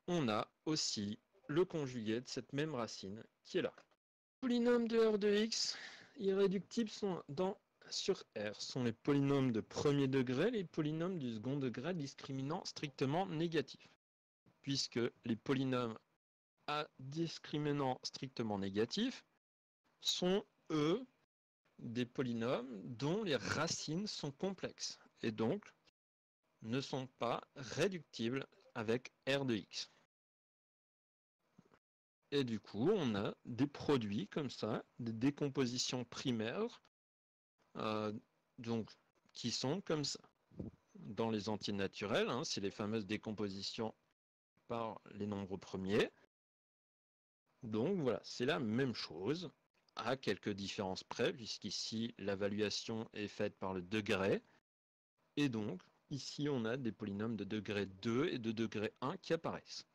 on a aussi le conjugué de cette même racine qui est là. Les polynômes de R de x irréductibles sur R sont les polynômes de premier degré, les polynômes du second degré discriminant strictement négatif. Puisque les polynômes à discriminant strictement négatif sont, eux, des polynômes dont les racines sont complexes et donc ne sont pas réductibles avec R de x. Et du coup, on a des produits comme ça, des décompositions primaires, donc, qui sont comme ça. Dans les entiers naturels, hein, c'est les fameuses décompositions par les nombres premiers. Donc voilà, c'est la même chose, à quelques différences près, puisqu'ici, l'évaluation est faite par le degré. Et donc, ici, on a des polynômes de degré 2 et de degré 1 qui apparaissent.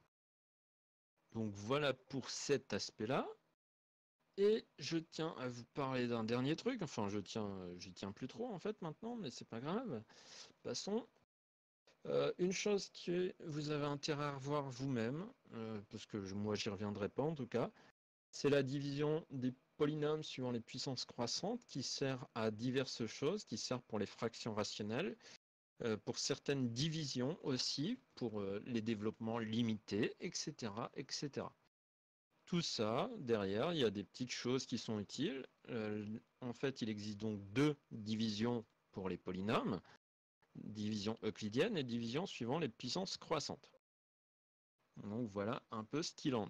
Donc voilà pour cet aspect-là. Et je tiens à vous parler d'un dernier truc. Enfin, j'y tiens plus trop en fait maintenant, mais c'est pas grave. Passons. Une chose que vous avez intérêt à revoir vous-même, parce que moi j'y reviendrai pas en tout cas, c'est la division des polynômes suivant les puissances croissantes qui sert à diverses choses, qui sert pour les fractions rationnelles, pour certaines divisions aussi, pour les développements limités, etc., etc. Tout ça, derrière, il y a des petites choses qui sont utiles. En fait, il existe donc deux divisions pour les polynômes, division euclidienne et division suivant les puissances croissantes. Donc voilà un peu ce qu'il en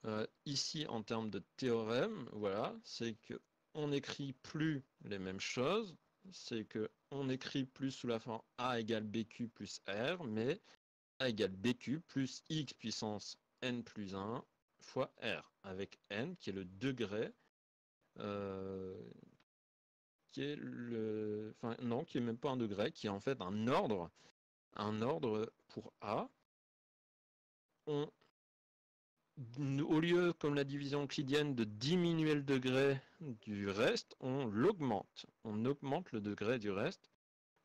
est. Ici, en termes de théorème, voilà, c'est que on n'écrit plus les mêmes choses, c'est que on écrit plus sous la forme a égale bq plus r, mais a égale bq plus x puissance n plus 1 fois r, avec n qui est le degré, qui est le... Enfin non, qui est même pas un degré, qui est en fait un ordre pour a. Au lieu, comme la division euclidienne, de diminuer le degré du reste, on l'augmente. On augmente le degré du reste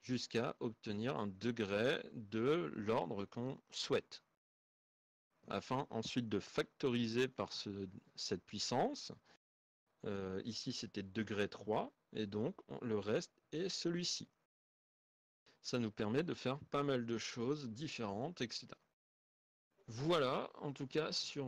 jusqu'à obtenir un degré de l'ordre qu'on souhaite. Afin ensuite de factoriser par cette puissance. Ici, c'était degré 3, et donc le reste est celui-ci. Ça nous permet de faire pas mal de choses différentes, etc. Voilà, en tout cas, sur